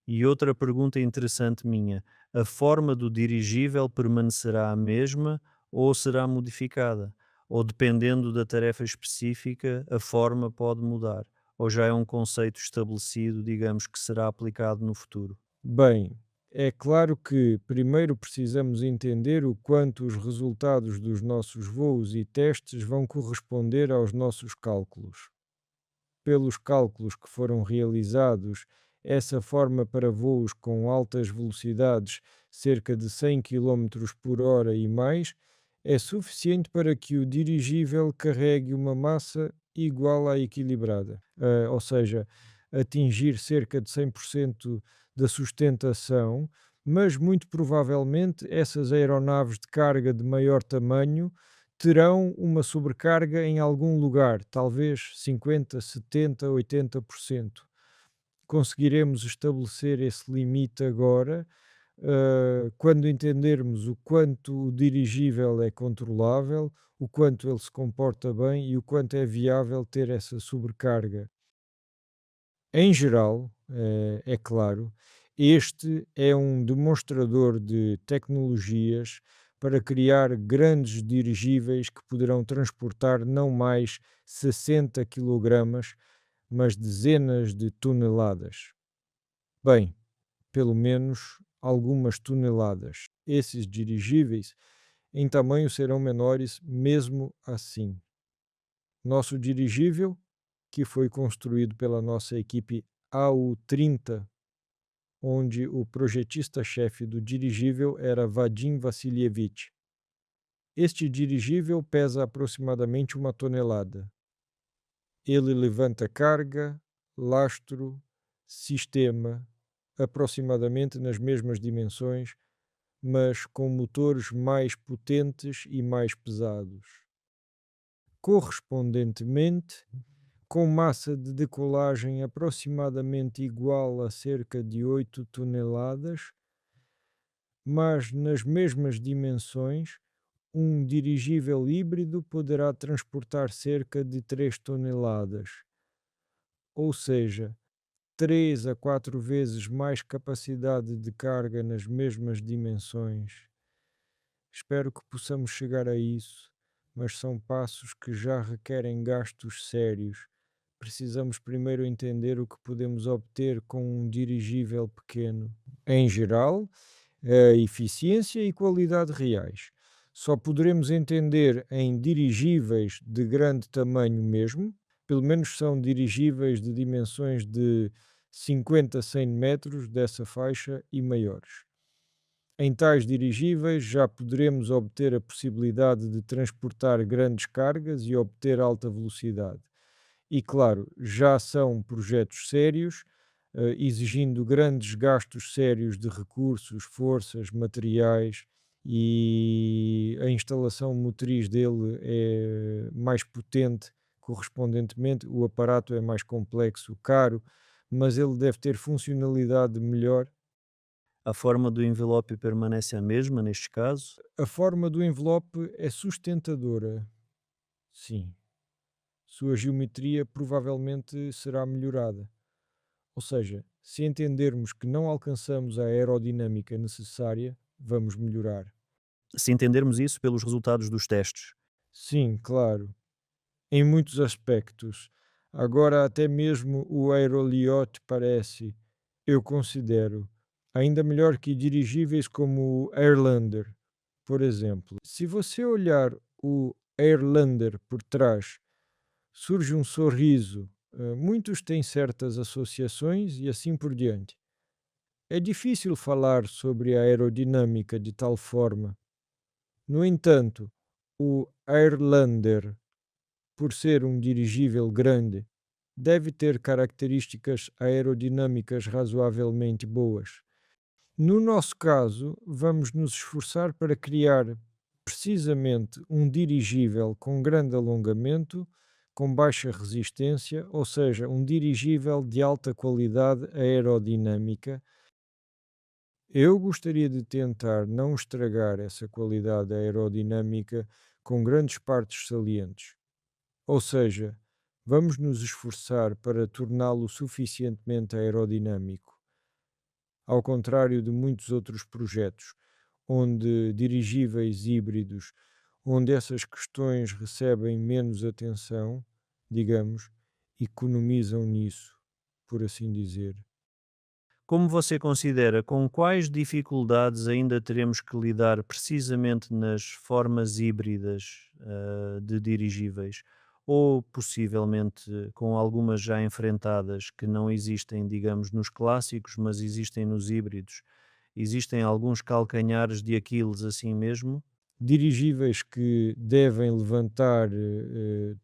E outra pergunta interessante minha: a forma do dirigível permanecerá a mesma ou será modificada? Ou dependendo da tarefa específica, a forma pode mudar? Ou já é um conceito estabelecido, digamos, que será aplicado no futuro? Bem, é claro que primeiro precisamos entender o quanto os resultados dos nossos voos e testes vão corresponder aos nossos cálculos. Pelos cálculos que foram realizados, essa forma para voos com altas velocidades, cerca de 100 km por hora e mais, é suficiente para que o dirigível carregue uma massa igual à equilibrada, ou seja, atingir cerca de 100% da sustentação, mas muito provavelmente essas aeronaves de carga de maior tamanho terão uma sobrecarga em algum lugar, talvez 50, 70, 80%. Conseguiremos estabelecer esse limite agora, quando entendermos o quanto o dirigível é controlável, o quanto ele se comporta bem e o quanto é viável ter essa sobrecarga. Em geral, é claro, este é um demonstrador de tecnologias para criar grandes dirigíveis que poderão transportar não mais 60 quilogramas, mas dezenas de toneladas. Bem, pelo menos algumas toneladas. Esses dirigíveis em tamanho serão menores mesmo assim. Nosso dirigível, que foi construído pela nossa equipe AU-30, onde o projetista-chefe do dirigível era Vadim Vassilievich. Este dirigível pesa aproximadamente 1 tonelada. Ele levanta carga, lastro, sistema, aproximadamente nas mesmas dimensões, mas com motores mais potentes e mais pesados. Correspondentemente, com massa de decolagem aproximadamente igual a cerca de 8 toneladas, mas nas mesmas dimensões, um dirigível híbrido poderá transportar cerca de 3 toneladas, ou seja, 3 a 4 vezes mais capacidade de carga nas mesmas dimensões. Espero que possamos chegar a isso, mas são passos que já requerem gastos sérios. Precisamos primeiro entender o que podemos obter com um dirigível pequeno. Em geral, a eficiência e qualidade reais. Só poderemos entender em dirigíveis de grande tamanho mesmo, pelo menos são dirigíveis de dimensões de 50 a 100 metros dessa faixa e maiores. Em tais dirigíveis já poderemos obter a possibilidade de transportar grandes cargas e obter alta velocidade. E claro, já são projetos sérios, exigindo grandes gastos sérios de recursos, forças, materiais, e a instalação motriz dele é mais potente, correspondentemente, o aparato é mais complexo, caro, mas ele deve ter funcionalidade melhor. A forma do envelope permanece a mesma neste caso? A forma do envelope é sustentadora, sim. Sua geometria provavelmente será melhorada. Ou seja, se entendermos que não alcançamos a aerodinâmica necessária, vamos melhorar. Se entendermos isso pelos resultados dos testes. Sim, claro, em muitos aspectos. Agora, até mesmo o Aeroliot parece, eu considero, ainda melhor que dirigíveis como o Airlander, por exemplo. Se você olhar o Airlander por trás, surge um sorriso. Muitos têm certas associações e assim por diante. É difícil falar sobre a aerodinâmica de tal forma. No entanto, o Airlander, por ser um dirigível grande, deve ter características aerodinâmicas razoavelmente boas. No nosso caso, vamos nos esforçar para criar precisamente um dirigível com grande alongamento, com baixa resistência, ou seja, um dirigível de alta qualidade aerodinâmica. Eu gostaria de tentar não estragar essa qualidade aerodinâmica com grandes partes salientes. Ou seja, vamos nos esforçar para torná-lo suficientemente aerodinâmico, ao contrário de muitos outros projetos, onde dirigíveis híbridos, onde essas questões recebem menos atenção, digamos, economizam nisso, por assim dizer. Como você considera, com quais dificuldades ainda teremos que lidar precisamente nas formas híbridas, de dirigíveis? Ou possivelmente com algumas já enfrentadas que não existem, digamos, nos clássicos, mas existem nos híbridos? Existem alguns calcanhares de Aquiles assim mesmo? Dirigíveis que devem levantar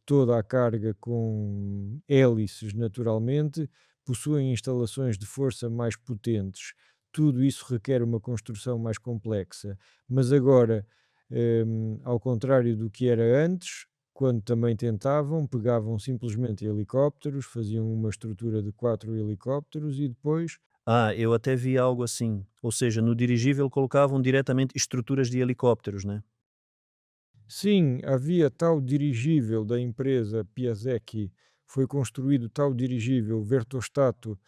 toda a carga com hélices naturalmente, possuem instalações de força mais potentes. Tudo isso requer uma construção mais complexa. Mas agora, ao contrário do que era antes, quando também tentavam, pegavam simplesmente helicópteros, faziam uma estrutura de 4 helicópteros e depois. Ah, eu até vi algo assim. Ou seja, no dirigível colocavam diretamente estruturas de helicópteros, né? Sim, havia tal dirigível da empresa Piasecki, foi construído tal dirigível Vertostato.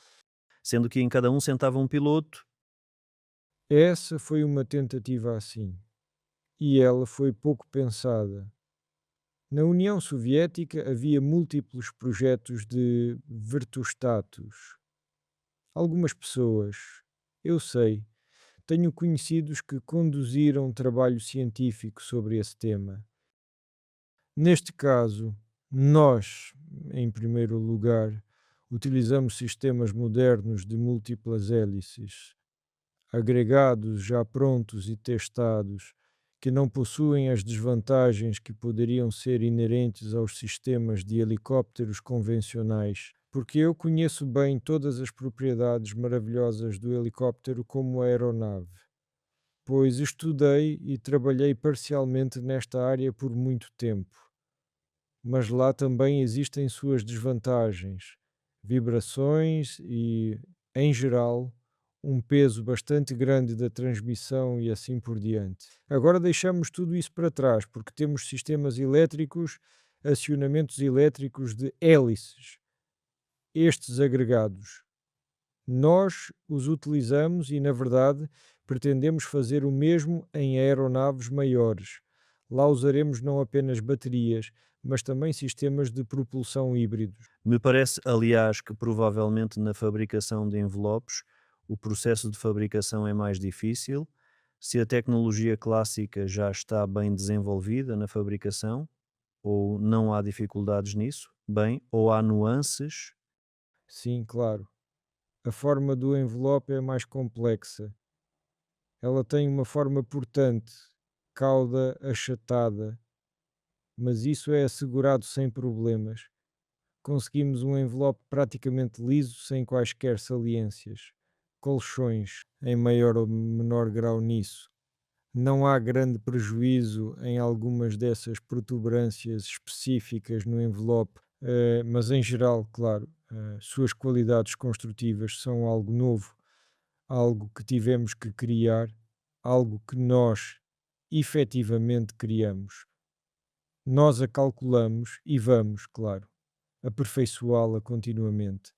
Sendo que em cada um sentava um piloto. Essa foi uma tentativa assim. e ela foi pouco pensada. Na União Soviética havia múltiplos projetos de vertostatos. Algumas pessoas, eu sei, tenho conhecidos que conduziram trabalho científico sobre esse tema. Neste caso, nós, em primeiro lugar, utilizamos sistemas modernos de múltiplas hélices, agregados já prontos e testados, que não possuem as desvantagens que poderiam ser inerentes aos sistemas de helicópteros convencionais, porque eu conheço bem todas as propriedades maravilhosas do helicóptero como aeronave, pois estudei e trabalhei parcialmente nesta área por muito tempo. Mas lá também existem suas desvantagens, vibrações e, em geral, um peso bastante grande da transmissão e assim por diante. Agora deixamos tudo isso para trás, porque temos sistemas elétricos, acionamentos elétricos de hélices, estes agregados. Nós os utilizamos e, na verdade, pretendemos fazer o mesmo em aeronaves maiores. Lá usaremos não apenas baterias, mas também sistemas de propulsão híbridos. Me parece, aliás, que provavelmente na fabricação de envelopes o processo de fabricação é mais difícil. Se a tecnologia clássica já está bem desenvolvida na fabricação, ou não há dificuldades nisso, bem, ou há nuances. Sim, claro. A forma do envelope é mais complexa. Ela tem uma forma portante, cauda achatada, mas isso é assegurado sem problemas. Conseguimos um envelope praticamente liso, sem quaisquer saliências. Colchões, em maior ou menor grau nisso. Não há grande prejuízo em algumas dessas protuberâncias específicas no envelope, mas em geral, claro, suas qualidades construtivas são algo novo, algo que tivemos que criar, algo que nós efetivamente criamos. Nós a calculamos e vamos, claro, aperfeiçoá-la continuamente.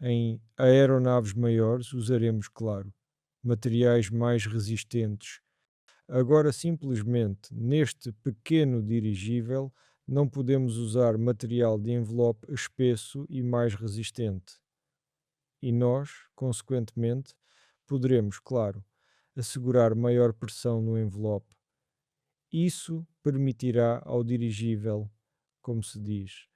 Em aeronaves maiores usaremos, claro, materiais mais resistentes. Agora, simplesmente, neste pequeno dirigível, não podemos usar material de envelope espesso e mais resistente. E nós, consequentemente, poderemos, claro, assegurar maior pressão no envelope. Isso permitirá ao dirigível, como se diz,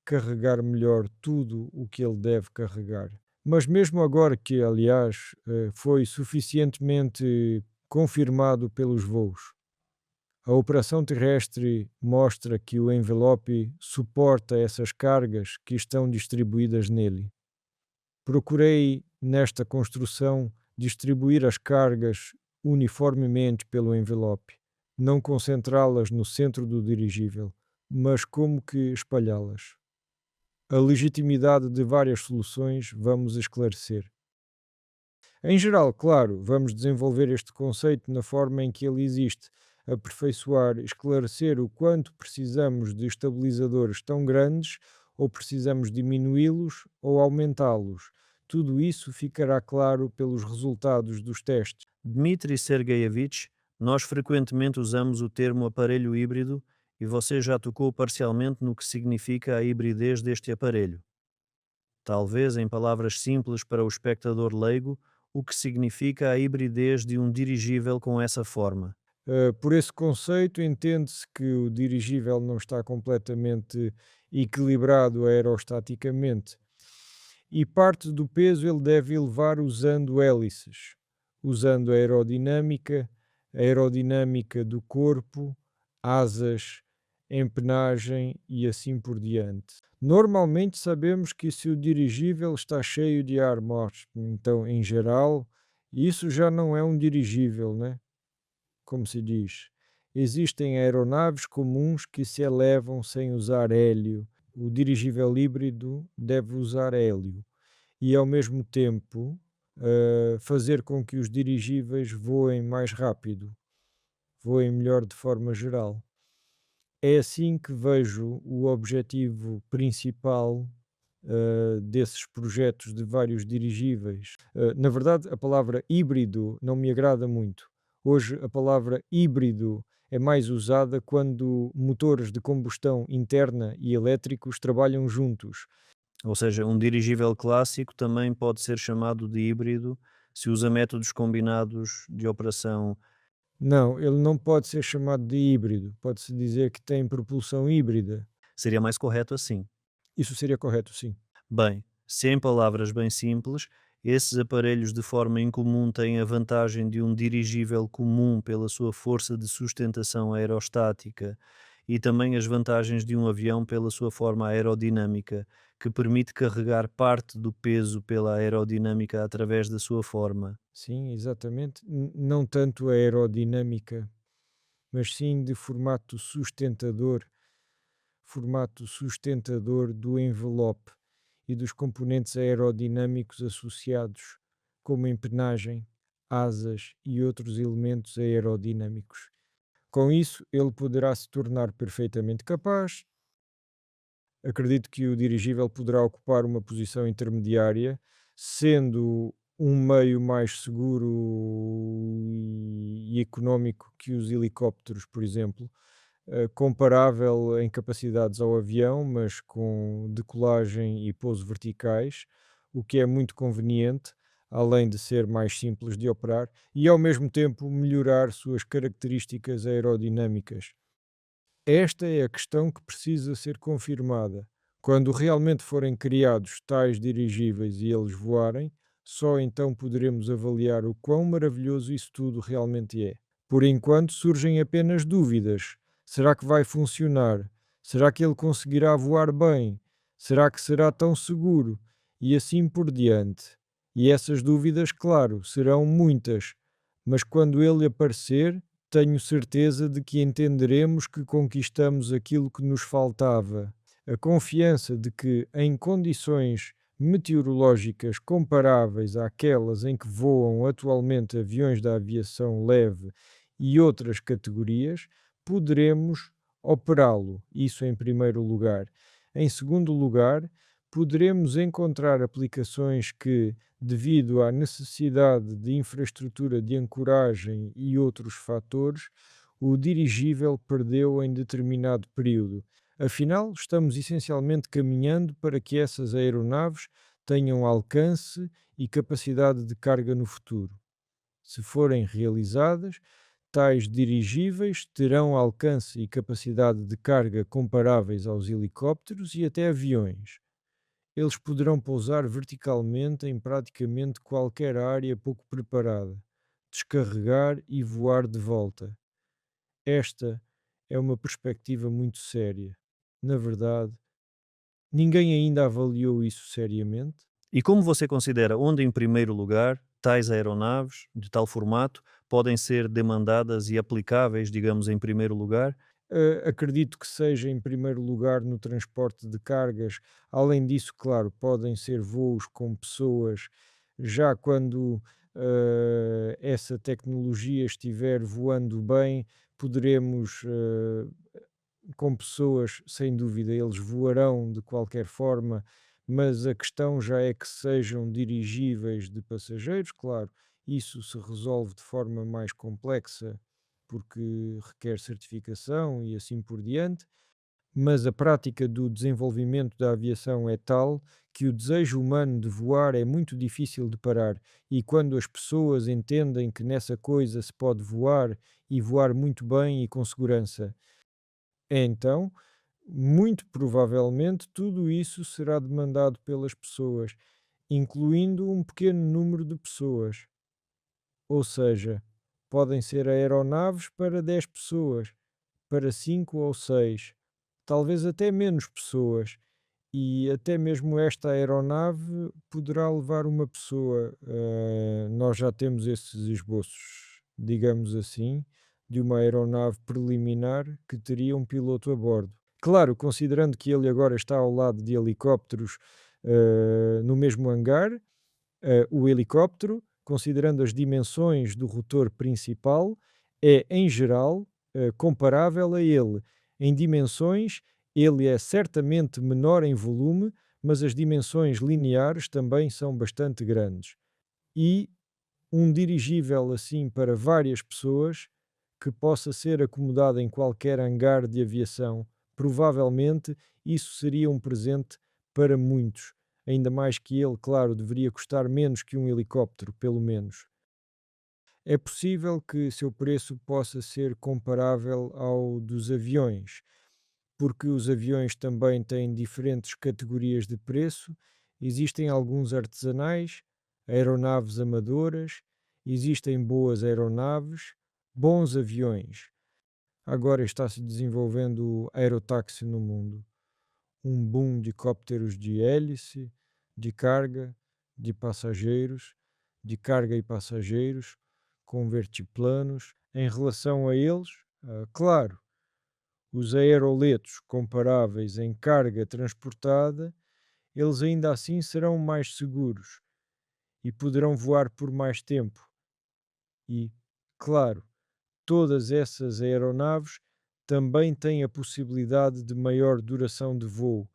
carregar melhor tudo o que ele deve carregar. Mas mesmo agora que, aliás, foi suficientemente confirmado pelos voos, a operação terrestre mostra que o envelope suporta essas cargas que estão distribuídas nele. Procurei, nesta construção, distribuir as cargas uniformemente pelo envelope, não concentrá-las no centro do dirigível, mas como que espalhá-las. A legitimidade de várias soluções vamos esclarecer. Em geral, claro, vamos desenvolver este conceito na forma em que ele existe, aperfeiçoar, esclarecer o quanto precisamos de estabilizadores tão grandes ou precisamos diminuí-los ou aumentá-los. Tudo isso ficará claro pelos resultados dos testes. Dmitry Sergeyevich, nós frequentemente usamos o termo aparelho híbrido e você já tocou parcialmente no que significa a hibridez deste aparelho. Talvez, em palavras simples para o espectador leigo, o que significa a hibridez de um dirigível com essa forma. Por esse conceito, entende-se que o dirigível não está completamente equilibrado aerostaticamente e parte do peso ele deve elevar usando hélices, usando a aerodinâmica do corpo, asas, empenagem e assim por diante. Normalmente sabemos que se o dirigível está cheio de ar morto, então em geral, isso já não é um dirigível, né? Como se diz. Existem aeronaves comuns que se elevam sem usar hélio. O dirigível híbrido deve usar hélio e, ao mesmo tempo, fazer com que os dirigíveis voem mais rápido, voem melhor de forma geral. É assim que vejo o objetivo principal desses projetos de vários dirigíveis. Na verdade, a palavra híbrido não me agrada muito. Hoje a palavra híbrido é mais usada quando motores de combustão interna e elétricos trabalham juntos. Ou seja, um dirigível clássico também pode ser chamado de híbrido se usa métodos combinados de operação. Não, ele não pode ser chamado de híbrido. Pode-se dizer que tem propulsão híbrida. Seria mais correto assim. Isso seria correto, sim. Bem, se em palavras bem simples, esses aparelhos de forma incomum têm a vantagem de um dirigível comum pela sua força de sustentação aerostática e também as vantagens de um avião pela sua forma aerodinâmica, que permite carregar parte do peso pela aerodinâmica através da sua forma. Sim, exatamente. Não tanto a aerodinâmica, mas sim de formato sustentador do envelope e dos componentes aerodinâmicos associados, como empenagem, asas e outros elementos aerodinâmicos. Com isso, ele poderá se tornar perfeitamente capaz. Acredito que o dirigível poderá ocupar uma posição intermediária, sendo um meio mais seguro e económico que os helicópteros, por exemplo, comparável em capacidades ao avião, mas com decolagem e pouso verticais, o que é muito conveniente, além de ser mais simples de operar e ao mesmo tempo melhorar suas características aerodinâmicas. Esta é a questão que precisa ser confirmada. Quando realmente forem criados tais dirigíveis e eles voarem, só então poderemos avaliar o quão maravilhoso isso tudo realmente é. Por enquanto surgem apenas dúvidas. Será que vai funcionar? Será que ele conseguirá voar bem? Será que será tão seguro? E assim por diante. E essas dúvidas, claro, serão muitas, mas quando ele aparecer, tenho certeza de que entenderemos que conquistamos aquilo que nos faltava. A confiança de que, em condições meteorológicas comparáveis àquelas em que voam atualmente aviões da aviação leve e outras categorias, poderemos operá-lo. Isso em primeiro lugar. Em segundo lugar, poderemos encontrar aplicações que, devido à necessidade de infraestrutura de ancoragem e outros fatores, o dirigível perdeu em determinado período. Afinal, estamos essencialmente caminhando para que essas aeronaves tenham alcance e capacidade de carga no futuro. Se forem realizadas, tais dirigíveis terão alcance e capacidade de carga comparáveis aos helicópteros e até aviões. Eles poderão pousar verticalmente em praticamente qualquer área pouco preparada, descarregar e voar de volta. Esta é uma perspectiva muito séria. Na verdade, ninguém ainda avaliou isso seriamente. E como você considera onde, em primeiro lugar, tais aeronaves, de tal formato, podem ser demandadas e aplicáveis, digamos, em primeiro lugar? Acredito que seja em primeiro lugar no transporte de cargas. Além disso, claro, podem ser voos com pessoas, já quando essa tecnologia estiver voando bem, poderemos, com pessoas, sem dúvida, eles voarão de qualquer forma, mas a questão já é que sejam dirigíveis de passageiros, claro, isso se resolve de forma mais complexa porque requer certificação e assim por diante, mas a prática do desenvolvimento da aviação é tal que o desejo humano de voar é muito difícil de parar, e quando as pessoas entendem que nessa coisa se pode voar e voar muito bem e com segurança, então, muito provavelmente, tudo isso será demandado pelas pessoas, incluindo um pequeno número de pessoas. Ou seja, podem ser aeronaves para 10 pessoas, para 5 ou 6, talvez até menos pessoas. E até mesmo esta aeronave poderá levar uma pessoa. Nós já temos esses esboços, digamos assim, de uma aeronave preliminar que teria um piloto a bordo. Claro, considerando que ele agora está ao lado de helicópteros no mesmo hangar, o helicóptero, considerando as dimensões do rotor principal, é, em geral, comparável a ele. Em dimensões, ele é certamente menor em volume, mas as dimensões lineares também são bastante grandes. E Um dirigível assim para várias pessoas que possa ser acomodado em qualquer hangar de aviação. Provavelmente isso seria um presente para muitos, ainda mais que ele, claro, deveria custar menos que um helicóptero, pelo menos. É possível que seu preço possa ser comparável ao dos aviões, porque os aviões também têm diferentes categorias de preço. Existem alguns artesanais, aeronaves amadoras, existem boas aeronaves, bons aviões. Agora está-se desenvolvendo o aerotáxi no mundo. Um boom de helicópteros de hélice, de carga, de passageiros, de carga e passageiros, com vertiplanos. Em relação a eles, claro, os aeroletos comparáveis em carga transportada, eles ainda assim serão mais seguros e poderão voar por mais tempo. E, claro, todas essas aeronaves também têm a possibilidade de maior duração de voo,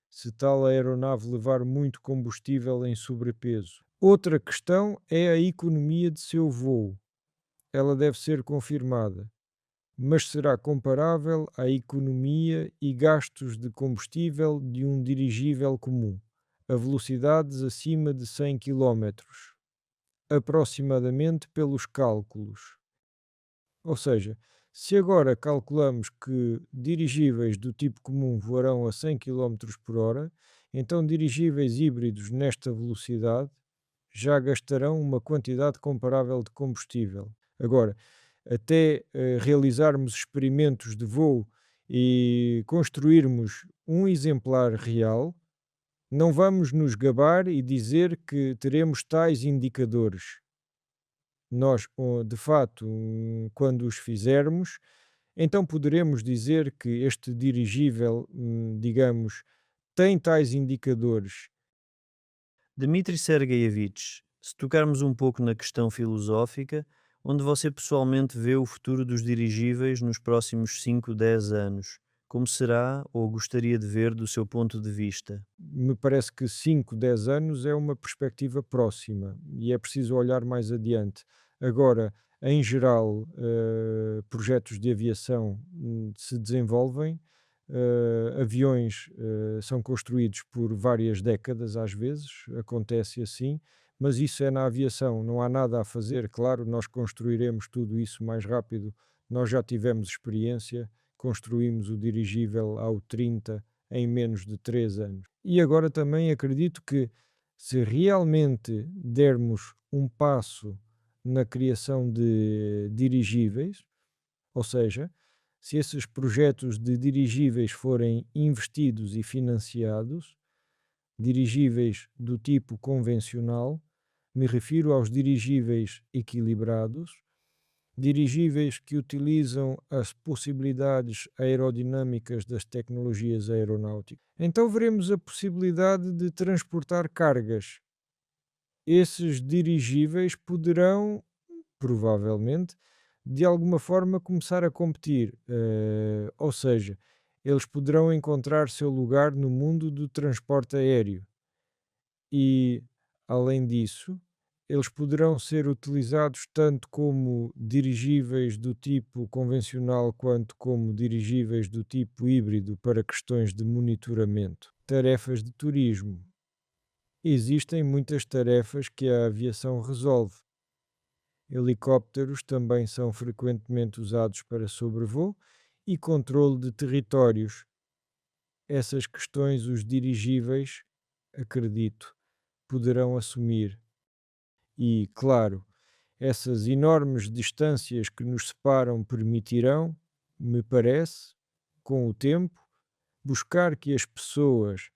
se tal aeronave levar muito combustível em sobrepeso. Outra questão é a economia de seu voo. Ela deve ser confirmada, mas será comparável à economia e gastos de combustível de um dirigível comum, a velocidades acima de 100 quilómetros, aproximadamente pelos cálculos. Ou seja, se agora calculamos que dirigíveis do tipo comum voarão a 100 quilómetros por hora, então dirigíveis híbridos nesta velocidade já gastarão uma quantidade comparável de combustível. Agora, até realizarmos experimentos de voo e construirmos um exemplar real, não vamos nos gabar e dizer que teremos tais indicadores. Nós, de fato, quando os fizermos, então poderemos dizer que este dirigível, digamos, tem tais indicadores. Dmitry Sergeyevich, se tocarmos um pouco na questão filosófica, onde você pessoalmente vê o futuro dos dirigíveis nos próximos 5, 10 anos, como será ou gostaria de ver do seu ponto de vista? Me parece que 5, 10 anos é uma perspectiva próxima e é preciso olhar mais adiante. Agora, em geral, projetos de aviação se desenvolvem, aviões são construídos por várias décadas, às vezes, acontece assim, mas isso é na aviação, não há nada a fazer. Claro, nós construiremos tudo isso mais rápido, nós já tivemos experiência, construímos o dirigível ao 30 em menos de 3 anos. E agora também acredito que, se realmente dermos um passo na criação de dirigíveis, ou seja, se esses projetos de dirigíveis forem investidos e financiados, dirigíveis do tipo convencional, me refiro aos dirigíveis equilibrados, dirigíveis que utilizam as possibilidades aerodinâmicas das tecnologias aeronáuticas. Então veremos a possibilidade de transportar cargas. Esses dirigíveis poderão, provavelmente, de alguma forma começar a competir, ou seja, eles poderão encontrar seu lugar no mundo do transporte aéreo e, além disso, eles poderão ser utilizados tanto como dirigíveis do tipo convencional quanto como dirigíveis do tipo híbrido para questões de monitoramento. Tarefas de turismo. Existem muitas tarefas que a aviação resolve. Helicópteros também são frequentemente usados para sobrevoo e controle de territórios. Essas questões os dirigíveis, acredito, poderão assumir. E, claro, essas enormes distâncias que nos separam permitirão, me parece, com o tempo, buscar que as pessoas,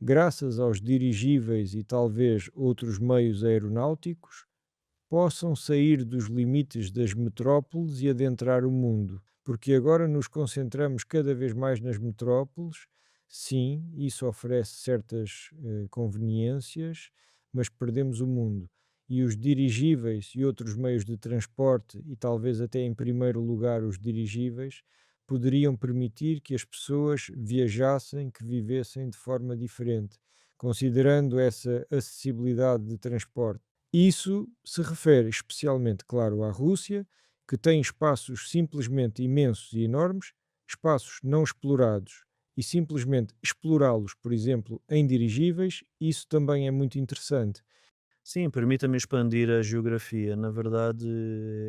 graças aos dirigíveis e talvez outros meios aeronáuticos, possam sair dos limites das metrópoles e adentrar o mundo. Porque agora nos concentramos cada vez mais nas metrópoles. Sim, isso oferece certas conveniências, mas perdemos o mundo. E os dirigíveis e outros meios de transporte, e talvez até em primeiro lugar os dirigíveis, poderiam permitir que as pessoas viajassem, que vivessem de forma diferente, considerando essa acessibilidade de transporte. Isso se refere especialmente, claro, à Rússia, que tem espaços simplesmente imensos e enormes, espaços não explorados, e simplesmente explorá-los, por exemplo, em dirigíveis, isso também é muito interessante. Sim, permita-me expandir a geografia. Na verdade,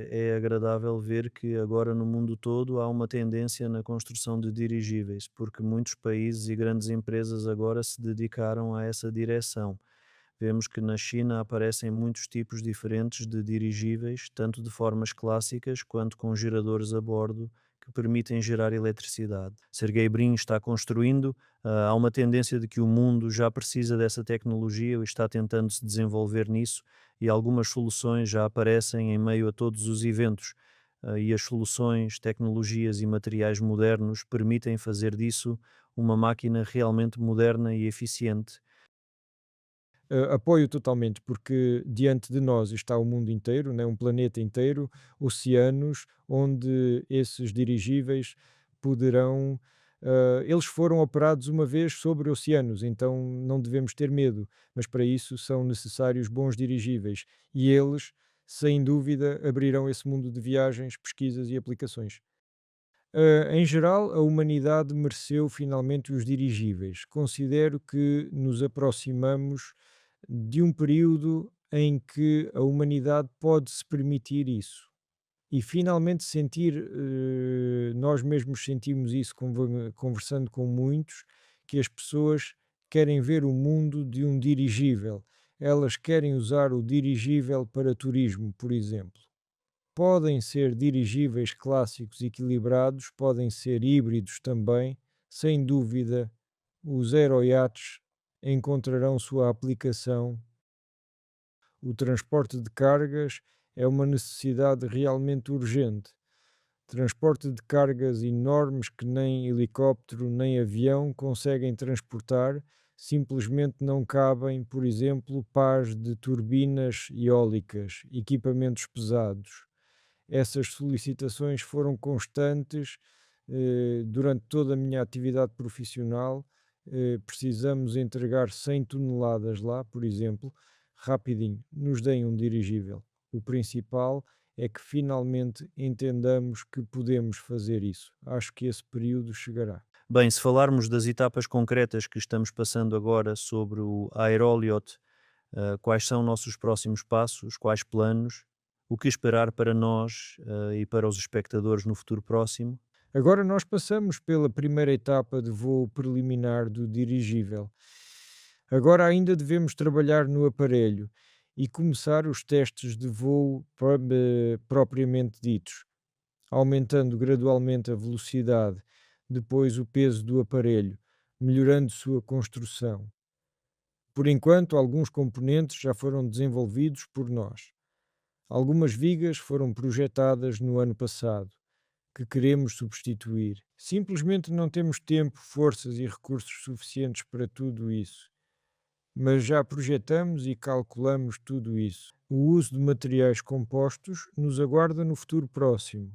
é agradável ver que agora no mundo todo há uma tendência na construção de dirigíveis, porque muitos países e grandes empresas agora se dedicaram a essa direção. Vemos que na China aparecem muitos tipos diferentes de dirigíveis, tanto de formas clássicas quanto com geradores a bordo que permitem gerar eletricidade. Sergey Brin está construindo, há uma tendência de que o mundo já precisa dessa tecnologia e está tentando se desenvolver nisso, e algumas soluções já aparecem em meio a todos os eventos. E as soluções, tecnologias e materiais modernos permitem fazer disso uma máquina realmente moderna e eficiente. Apoio totalmente, porque diante de nós está o mundo inteiro, né, um planeta inteiro, oceanos, onde esses dirigíveis poderão. Eles foram operados uma vez sobre oceanos, então não devemos ter medo, mas para isso são necessários bons dirigíveis e eles, sem dúvida, abrirão esse mundo de viagens, pesquisas e aplicações. Em geral, a humanidade mereceu finalmente os dirigíveis. Considero que nos aproximamos de um período em que a humanidade pode se permitir isso. E finalmente sentir, nós mesmos sentimos isso conversando com muitos, que as pessoas querem ver o mundo de um dirigível. Elas querem usar o dirigível para turismo, por exemplo. Podem ser dirigíveis clássicos equilibrados, podem ser híbridos também, sem dúvida, os aeroiates encontrarão sua aplicação. O transporte de cargas é uma necessidade realmente urgente. Transporte de cargas enormes que nem helicóptero nem avião conseguem transportar, simplesmente não cabem, por exemplo, pás de turbinas eólicas, equipamentos pesados. Essas solicitações foram constantes durante toda a minha atividade profissional. Precisamos entregar 100 toneladas lá, por exemplo, rapidinho, nos deem um dirigível. O principal é que finalmente entendamos que podemos fazer isso. Acho que esse período chegará. Bem, se falarmos das etapas concretas que estamos passando agora sobre o Aeroliot, quais são nossos próximos passos, quais planos, o que esperar para nós, e para os espectadores no futuro próximo? Agora nós passamos pela primeira etapa de voo preliminar do dirigível. Agora ainda devemos trabalhar no aparelho e começar os testes de voo propriamente ditos, aumentando gradualmente a velocidade, depois o peso do aparelho, melhorando sua construção. Por enquanto, alguns componentes já foram desenvolvidos por nós. Algumas vigas foram projetadas no ano passado que queremos substituir. Simplesmente não temos tempo, forças e recursos suficientes para tudo isso. Mas já projetamos e calculamos tudo isso. O uso de materiais compostos nos aguarda no futuro próximo.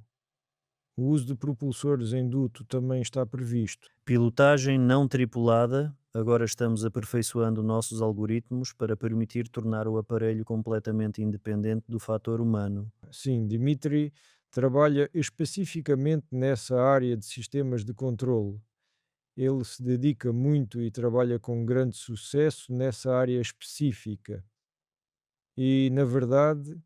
O uso de propulsores em duto também está previsto. Pilotagem não tripulada, agora estamos aperfeiçoando nossos algoritmos para permitir tornar o aparelho completamente independente do fator humano. Sim, Dimitri trabalha especificamente nessa área de sistemas de controle. Ele se dedica muito e trabalha com grande sucesso nessa área específica. E, na verdade,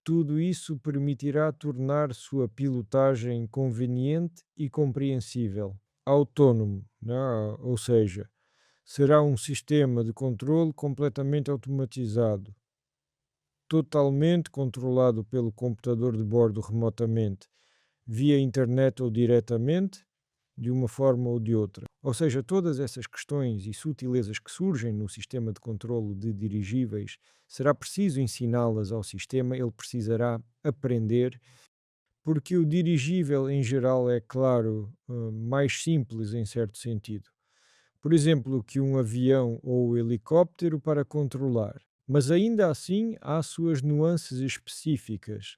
tudo isso permitirá tornar sua pilotagem conveniente e compreensível. Autónomo, não? Ou seja, será um sistema de controle completamente automatizado, totalmente controlado pelo computador de bordo remotamente, via internet ou diretamente, de uma forma ou de outra. Ou seja, todas essas questões e sutilezas que surgem no sistema de controlo de dirigíveis, será preciso ensiná-las ao sistema, ele precisará aprender, porque o dirigível em geral é, claro, mais simples em certo sentido. Por exemplo, que um avião ou helicóptero para controlar. Mas ainda assim há suas nuances específicas.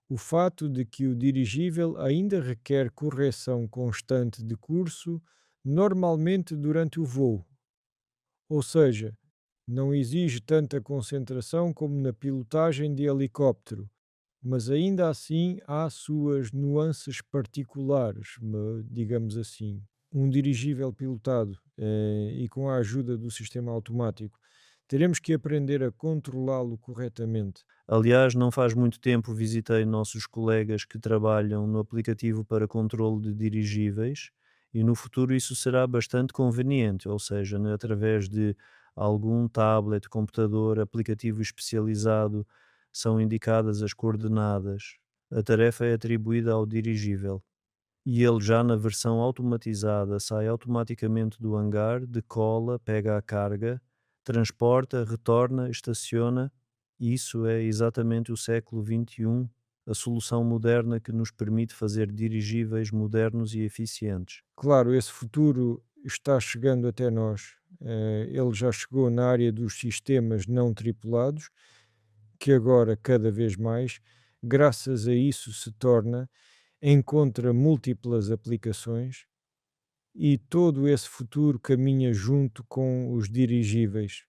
O fato de que o dirigível ainda requer correção constante de curso, normalmente durante o voo. Ou seja, Não exige tanta concentração como na pilotagem de helicóptero, mas ainda assim há suas nuances particulares, digamos assim. Um dirigível pilotado e com a ajuda do sistema automático, teremos que aprender a controlá-lo corretamente. Aliás, não faz muito tempo visitei nossos colegas que trabalham no aplicativo para controle de dirigíveis e no futuro isso será bastante conveniente, ou seja, através de algum tablet, computador, aplicativo especializado, são indicadas as coordenadas. A tarefa é atribuída ao dirigível e ele já na versão automatizada sai automaticamente do hangar, decola, pega a carga, transporta, retorna, estaciona. Isso é exatamente o século XXI, a solução moderna que nos permite fazer dirigíveis modernos e eficientes. Claro, esse futuro está chegando até nós. Ele já chegou na área dos sistemas não tripulados, que agora, cada vez mais, graças a isso, se torna, encontra múltiplas aplicações e todo esse futuro caminha junto com os dirigíveis.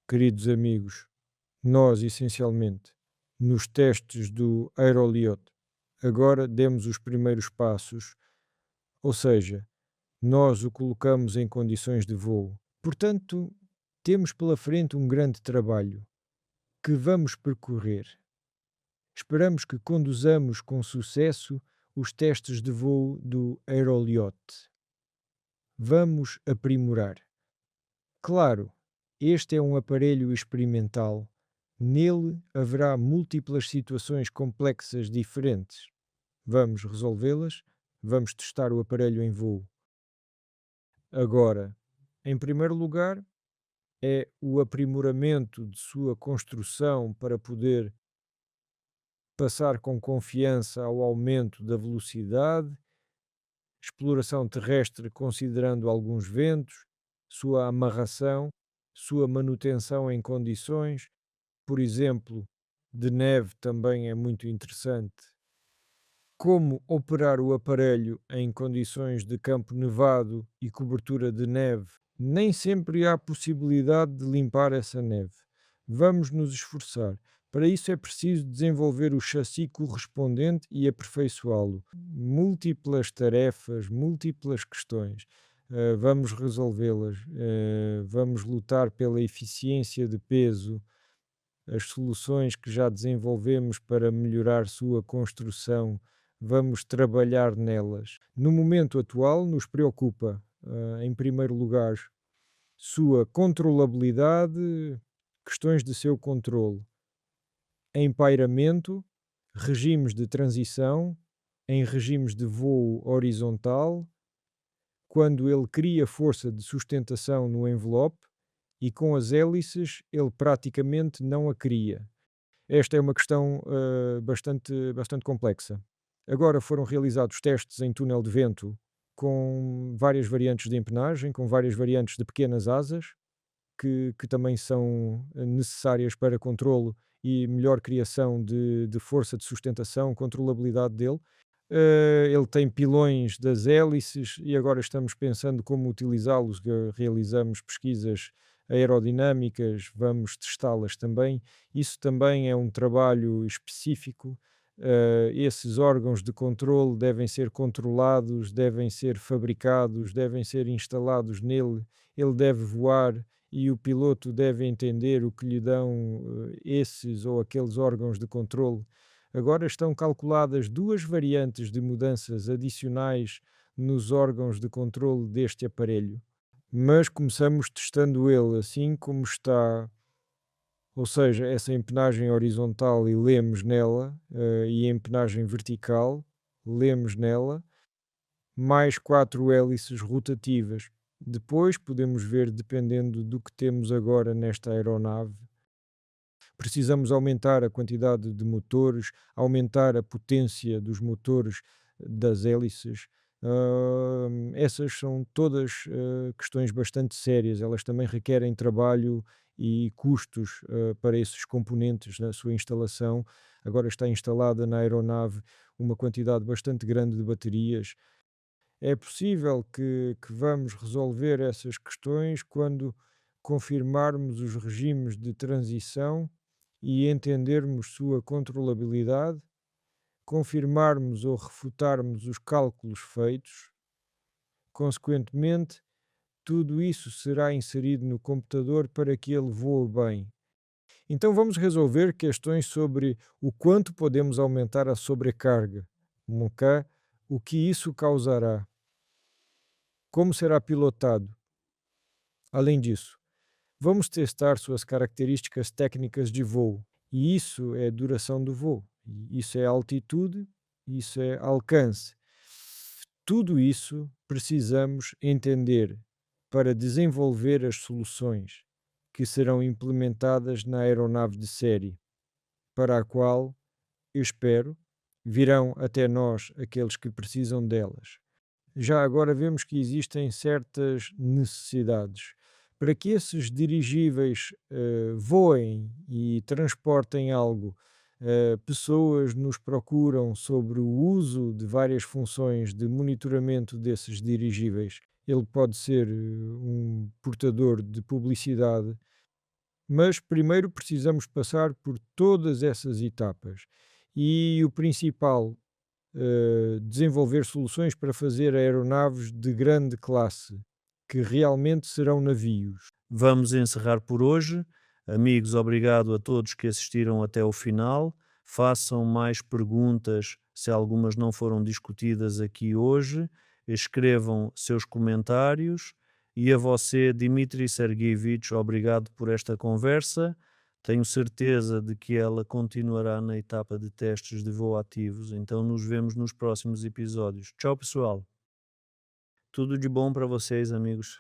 Queridos amigos, nós, essencialmente, nos testes do Aeroliot, agora demos os primeiros passos, ou seja, nós o colocamos em condições de voo. Portanto, temos pela frente um grande trabalho que vamos percorrer. Esperamos que conduzamos com sucesso os testes de voo do Aeroliot. Vamos aprimorar. Claro, este é um aparelho experimental. Nele haverá múltiplas situações complexas diferentes. Vamos resolvê-las, vamos testar o aparelho em voo. Agora, em primeiro lugar, é o aprimoramento de sua construção para poder passar com confiança ao aumento da velocidade, exploração terrestre considerando alguns ventos, sua amarração, sua manutenção em condições, por exemplo, de neve também é muito interessante. Como operar o aparelho em condições de campo nevado e cobertura de neve? Nem sempre há possibilidade de limpar essa neve. Vamos nos esforçar. Para isso é preciso desenvolver o chassi correspondente e aperfeiçoá-lo. Múltiplas tarefas, múltiplas questões. Vamos resolvê-las. Vamos lutar pela eficiência de peso, as soluções que já desenvolvemos para melhorar sua construção, vamos trabalhar nelas. No momento atual, nos preocupa, em primeiro lugar, sua controlabilidade, questões de seu controle, empairamento, regimes de transição, em regimes de voo horizontal, quando ele cria força de sustentação no envelope e com as hélices ele praticamente não a cria. Esta é uma questão bastante complexa. Agora foram realizados testes em túnel de vento com várias variantes de empenagem, com várias variantes de pequenas asas, que também são necessárias para controlo e melhor criação de força de sustentação, controlabilidade dele. Ele tem pilões das hélices e agora estamos pensando como utilizá-los. Realizamos pesquisas aerodinâmicas, vamos testá-las também. Isso também é um trabalho específico. Esses órgãos de controle devem ser controlados, devem ser fabricados, devem ser instalados nele. Ele deve voar e o piloto deve entender o que lhe dão esses ou aqueles órgãos de controle. Agora estão calculadas duas variantes de mudanças adicionais nos órgãos de controle deste aparelho, mas começamos testando ele assim como está, ou seja, essa empenagem horizontal e lemos nela, e a empenagem vertical, lemos nela, mais quatro hélices rotativas. Depois podemos ver, dependendo do que temos agora nesta aeronave, precisamos aumentar a quantidade de motores, aumentar a potência dos motores das hélices. Essas são todas questões bastante sérias. Elas também requerem trabalho e custos para esses componentes na sua instalação. Agora está instalada na aeronave uma quantidade bastante grande de baterias. É possível que vamos resolver essas questões quando confirmarmos os regimes de transição e entendermos sua controlabilidade, confirmarmos ou refutarmos os cálculos feitos. Consequentemente, tudo isso será inserido no computador para que ele voe bem. Então vamos resolver questões sobre o quanto podemos aumentar a sobrecarga, ok? O que isso causará, como será pilotado. Além disso, vamos testar suas características técnicas de voo, e isso é duração do voo, e isso é altitude, isso é alcance. Tudo isso precisamos entender para desenvolver as soluções que serão implementadas na aeronave de série, para a qual, eu espero, virão até nós aqueles que precisam delas. Já agora vemos que existem certas necessidades. Para que esses dirigíveis voem e transportem algo, pessoas nos procuram sobre o uso de várias funções de monitoramento desses dirigíveis. Ele pode ser um portador de publicidade, mas primeiro precisamos passar por todas essas etapas. E o principal, desenvolver soluções para fazer aeronaves de grande classe, que realmente serão navios. Vamos encerrar por hoje. Amigos, obrigado a todos que assistiram até o final. Façam mais perguntas se algumas não foram discutidas aqui hoje. Escrevam seus comentários. E a você, Dmitry Sergeyevich, obrigado por esta conversa. Tenho certeza de que ela continuará na etapa de testes de voo ativos. Então, nos vemos nos próximos episódios. Tchau, pessoal. Tudo de bom para vocês, amigos.